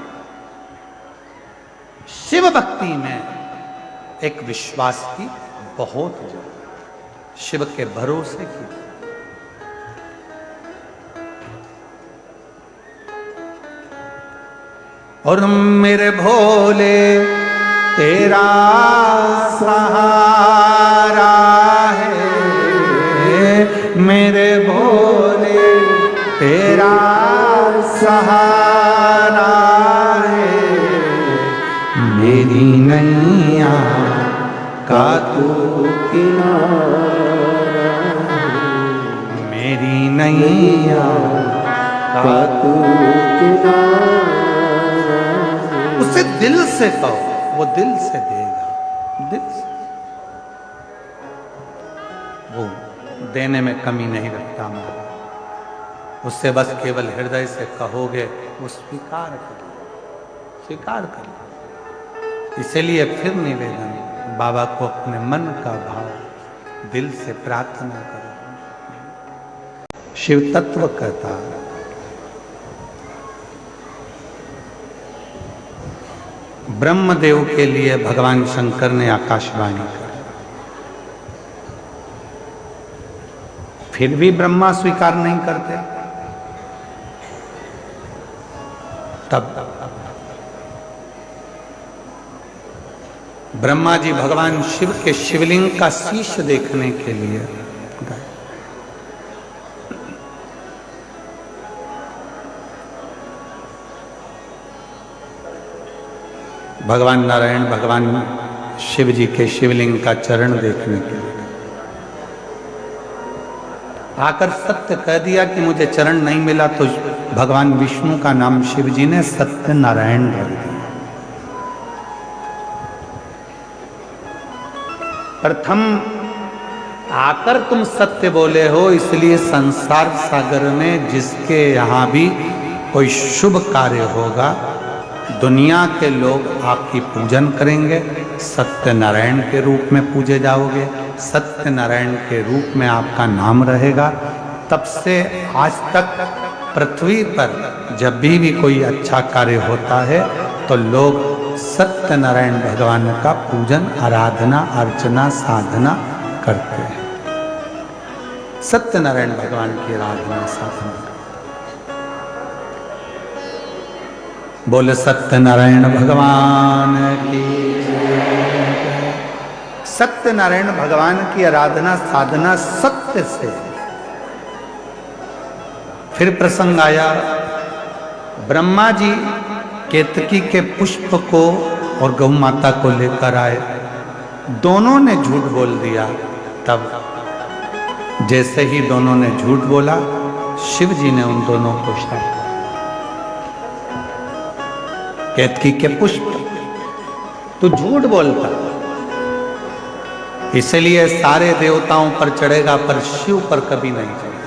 A: शिव भक्ति में एक विश्वास की बहुत जरूरत, शिव के भरोसे की। और मेरे भोले तेरा सहारा है, मेरे भोले तेरा सहारा है, मेरी नैया का तू
B: किनारा,
A: मेरी नैया
B: का तू किनारा।
A: उसे दिल से कहो, वो दिल से देगा, दिल से। वो देने में कमी नहीं रखता महाराज। उससे बस केवल हृदय से कहोगे, वो स्वीकार कर, स्वीकार कर। इसीलिए फिर निवेदन, बाबा को अपने मन का भाव दिल से प्रार्थना करो। शिव तत्व कहता ब्रह्मदेव के लिए भगवान शंकर ने आकाशवाणी की। फिर भी ब्रह्मा स्वीकार नहीं करते। तब ब्रह्मा जी भगवान शिव के शिवलिंग का शीश देखने के लिए गए। भगवान नारायण भगवान शिव जी के शिवलिंग का चरण देखने के लिए आकर सत्य कह दिया कि मुझे चरण नहीं मिला, तो भगवान विष्णु का नाम शिव जी ने सत्य नारायण रख दिया। प्रथम आकर तुम सत्य बोले हो, इसलिए संसार सागर में जिसके यहां भी कोई शुभ कार्य होगा, दुनिया के लोग आपकी पूजन करेंगे, सत्यनारायण के रूप में पूजे जाओगे, सत्यनारायण के रूप में आपका नाम रहेगा। तब से आज तक पृथ्वी पर जब भी कोई अच्छा कार्य होता है तो लोग सत्यनारायण भगवान का पूजन, आराधना, अर्चना, साधना करते हैं। सत्यनारायण भगवान की आराधना, साधना। बोले सत्यनारायण भगवान की। सत्यनारायण भगवान की आराधना साधना सत्य से। फिर प्रसंग आया, ब्रह्मा जी केतकी के पुष्प को और गौ माता को लेकर आए, दोनों ने झूठ बोल दिया। तब जैसे ही दोनों ने झूठ बोला, शिव जी ने उन दोनों को शाप। केतकी के पुष्प, तू झूठ बोलता, इसलिए सारे देवताओं पर चढ़ेगा पर शिव पर कभी नहीं चढ़ेगा।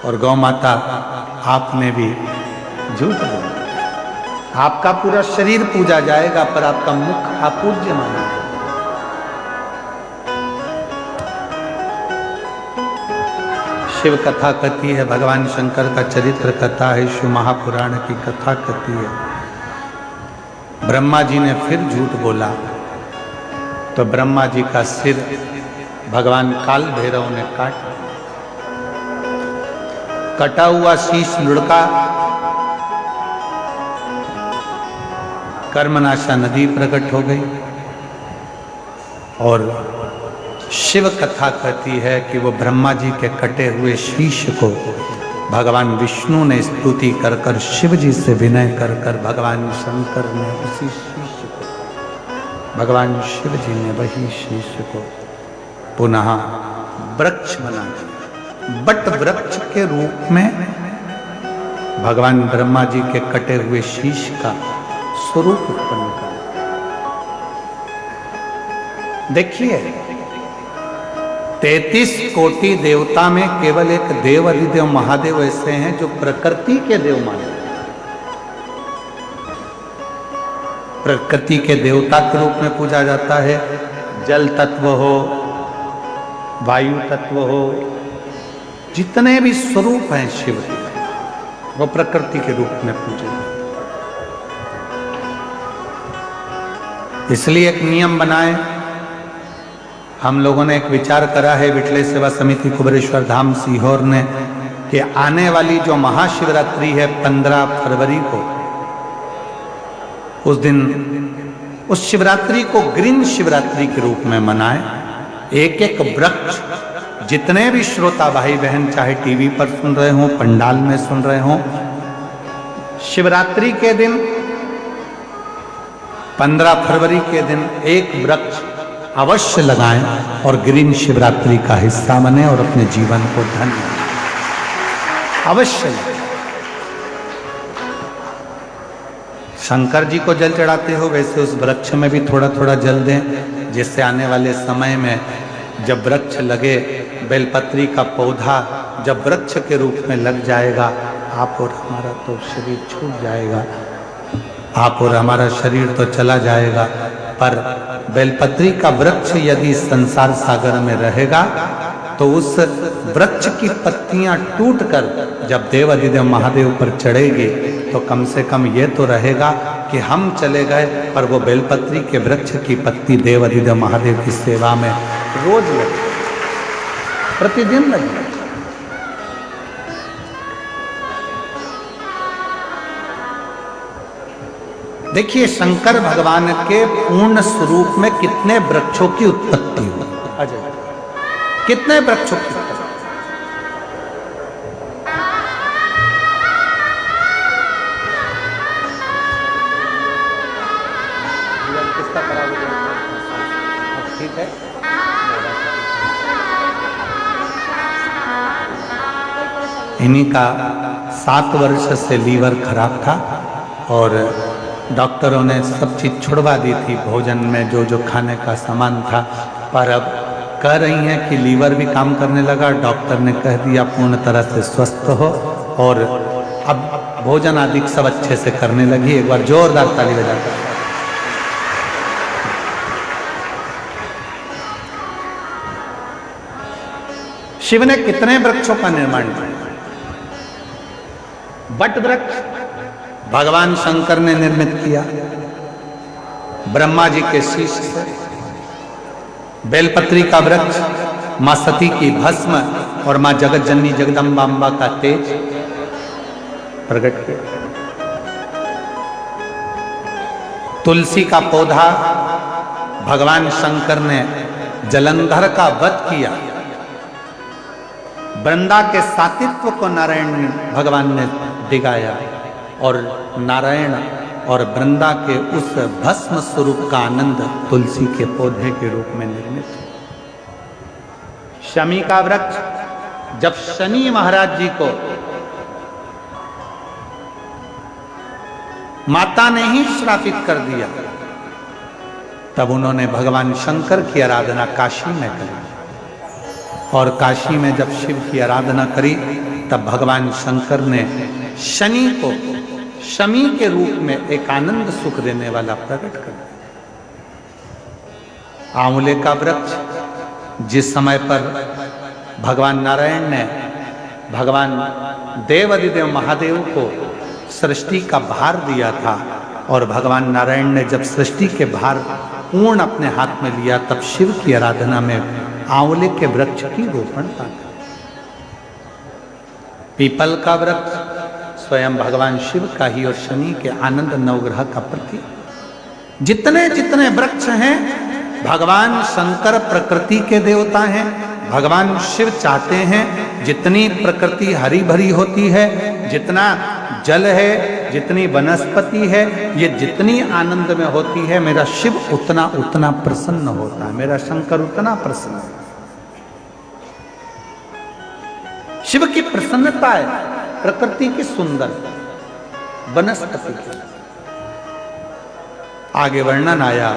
A: और गौ माता, आपने भी झूठ बोला। आपका पूरा शरीर पूजा जाएगा पर आपका मुख अपूज्य माना जाएगा। शिव कथा कहती है, भगवान शंकर का चरित्र कथा है, शिव महापुराण की कथा कहती है। ब्रह्मा जी ने फिर झूठ बोला तो ब्रह्मा जी का सिर भगवान काल भैरव ने काटा। कटा हुआ शीश लुढ़का कर्मनाशा नदी प्रकट हो गई। और शिव कथा कहती है कि वो ब्रह्मा जी के कटे हुए शीश को भगवान विष्णु ने स्तुति कर कर शिव जी से विनय कर कर भगवान शंकर ने उसी शीश को, भगवान शिव जी ने वही शीश को पुनः वृक्ष बना दिया। बट वृक्ष के रूप में भगवान ब्रह्मा जी के कटे हुए शीश का स्वरूप उत्पन्न कर। देखिए, 33 कोटि देवता में केवल एक देव अधिदेव महादेव ऐसे हैं जो प्रकृति के देव माने। प्रकृति के देवता के रूप में पूजा जाता है। जल तत्व हो, वायु तत्व हो, जितने भी स्वरूप हैं शिव के, वो प्रकृति के रूप में पूजे जाते हैं। इसलिए एक नियम बनाए, हम लोगों ने एक विचार करा है विठले सेवा समिति कुबेरेश्वर धाम सीहोर ने, कि आने वाली जो महाशिवरात्रि है 15 फरवरी को, उस दिन उस शिवरात्रि को ग्रीन शिवरात्रि के रूप में मनाएं। एक एक वृक्ष, जितने भी श्रोता भाई बहन चाहे टीवी पर सुन रहे हों, पंडाल में सुन रहे हों, शिवरात्रि के दिन 15 फरवरी के दिन एक वृक्ष अवश्य लगाएं और ग्रीन शिवरात्रि का हिस्सा बने और अपने जीवन को धन्य अवश्य लगाएं। शंकर जी को जल चढ़ाते हो, वैसे उस वृक्ष में भी थोड़ा थोड़ा जल दें, जिससे आने वाले समय में जब वृक्ष लगे, बेलपत्री का पौधा जब वृक्ष के रूप में लग जाएगा, आप और हमारा तो शरीर छूट जाएगा, आप और हमारा शरीर तो चला जाएगा, पर बेलपत्री का वृक्ष यदि संसार सागर में रहेगा तो उस वृक्ष की पत्तियां टूटकर जब देव अधिदेव महादेव पर चढ़ेगी तो कम से कम ये तो रहेगा कि हम चले गए पर वो बेलपत्री के वृक्ष की पत्ती देव अधिदेव महादेव की सेवा में रोज लगे, प्रतिदिन लगे। देखिए शंकर भगवान के पूर्ण स्वरूप में कितने वृक्षों की उत्पत्ति हुई, अजय कितने वृक्षों की उत्पत्ति। ठीक है, इन्हीं का 7 वर्ष से लीवर खराब था और डॉक्टरों ने सब चीज छुड़वा दी थी, भोजन में जो जो खाने का सामान था, पर अब कह रही हैं कि लीवर भी काम करने लगा। डॉक्टर ने कह दिया पूर्ण तरह से स्वस्थ हो और अब भोजन आदि सब अच्छे से करने लगी। एक बार जोरदार ताली बजाकर। शिव ने कितने वृक्षों का निर्माण किया। वट वृक्ष भगवान शंकर ने निर्मित किया ब्रह्मा जी के शीश से। बेलपत्री का वृक्ष मां सती की भस्म और मां जगत जननी जगदम्बा अम्बा का तेज प्रकट किया। तुलसी का पौधा भगवान शंकर ने जलंधर का वध किया। वृंदा के सातित्व को नारायण भगवान ने दिखाया और नारायण और वृंदा के उस भस्म स्वरूप का आनंद तुलसी के पौधे के रूप में निर्मित है। शमी का वृक्ष जब शनि महाराज जी को माता ने ही श्रापित कर दिया, तब उन्होंने भगवान शंकर की आराधना काशी में करी और काशी में जब शिव की आराधना करी तब भगवान शंकर ने शनि को शमी के रूप में एक आनंद सुख देने वाला प्रकट कर दिया। आंवले का वृक्ष जिस समय पर भगवान नारायण ने भगवान देव अधिदेव महादेव को सृष्टि का भार दिया था और भगवान नारायण ने जब सृष्टि के भार पूर्ण अपने हाथ में लिया, तब शिव की आराधना में आंवले के वृक्ष की रोपण था। पीपल का वृक्ष स्वयं भगवान शिव का ही और शनि के आनंद नवग्रह का प्रतीक। जितने जितने वृक्ष हैं भगवान शंकर प्रकृति के देवता हैं। भगवान शिव चाहते हैं जितनी प्रकृति हरी भरी होती है, जितना जल है, जितनी वनस्पति है, ये जितनी आनंद में होती है, मेरा शिव उतना उतना प्रसन्न होता है, मेरा शंकर उतना प्रसन्न है। शिव की प्रसन्नता है प्रकृति की सुंदर वनस्पति की। आगे वर्णन आया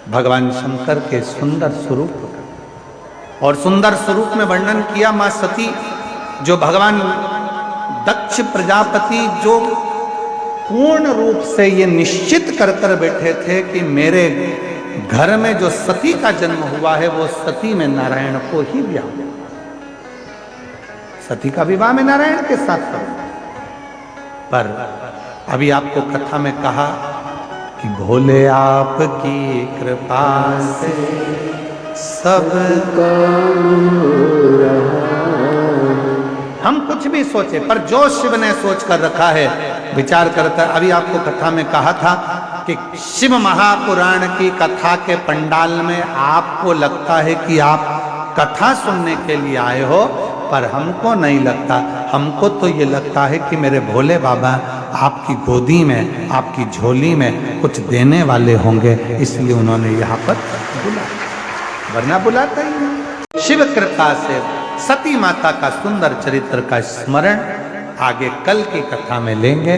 A: भगवान शंकर के सुंदर स्वरूप का और सुंदर स्वरूप में वर्णन किया मां सती, जो भगवान दक्ष प्रजापति जो पूर्ण रूप से ये निश्चित कर कर बैठे थे कि मेरे घर में जो सती का जन्म हुआ है वो सती में नारायण को ही ब्याह, सती का विवाह में नारायण के साथ था। पर अभी आपको कथा में कहा कि भोले आपकी कृपा से सब हम कुछ भी सोचे, पर जो शिव ने सोच कर रखा है विचार करता। अभी आपको कथा में कहा था कि शिव महापुराण की कथा के पंडाल में आपको लगता है कि आप कथा सुनने के लिए आए हो, पर हमको नहीं लगता। हमको तो ये लगता है कि मेरे भोले बाबा आपकी गोदी में, आपकी झोली में कुछ देने वाले होंगे, इसलिए उन्होंने यहाँ पर बुलाया, वरना बुलाता ही नहीं। शिव कृपा से सती माता का सुंदर चरित्र का स्मरण आगे कल की कथा में लेंगे।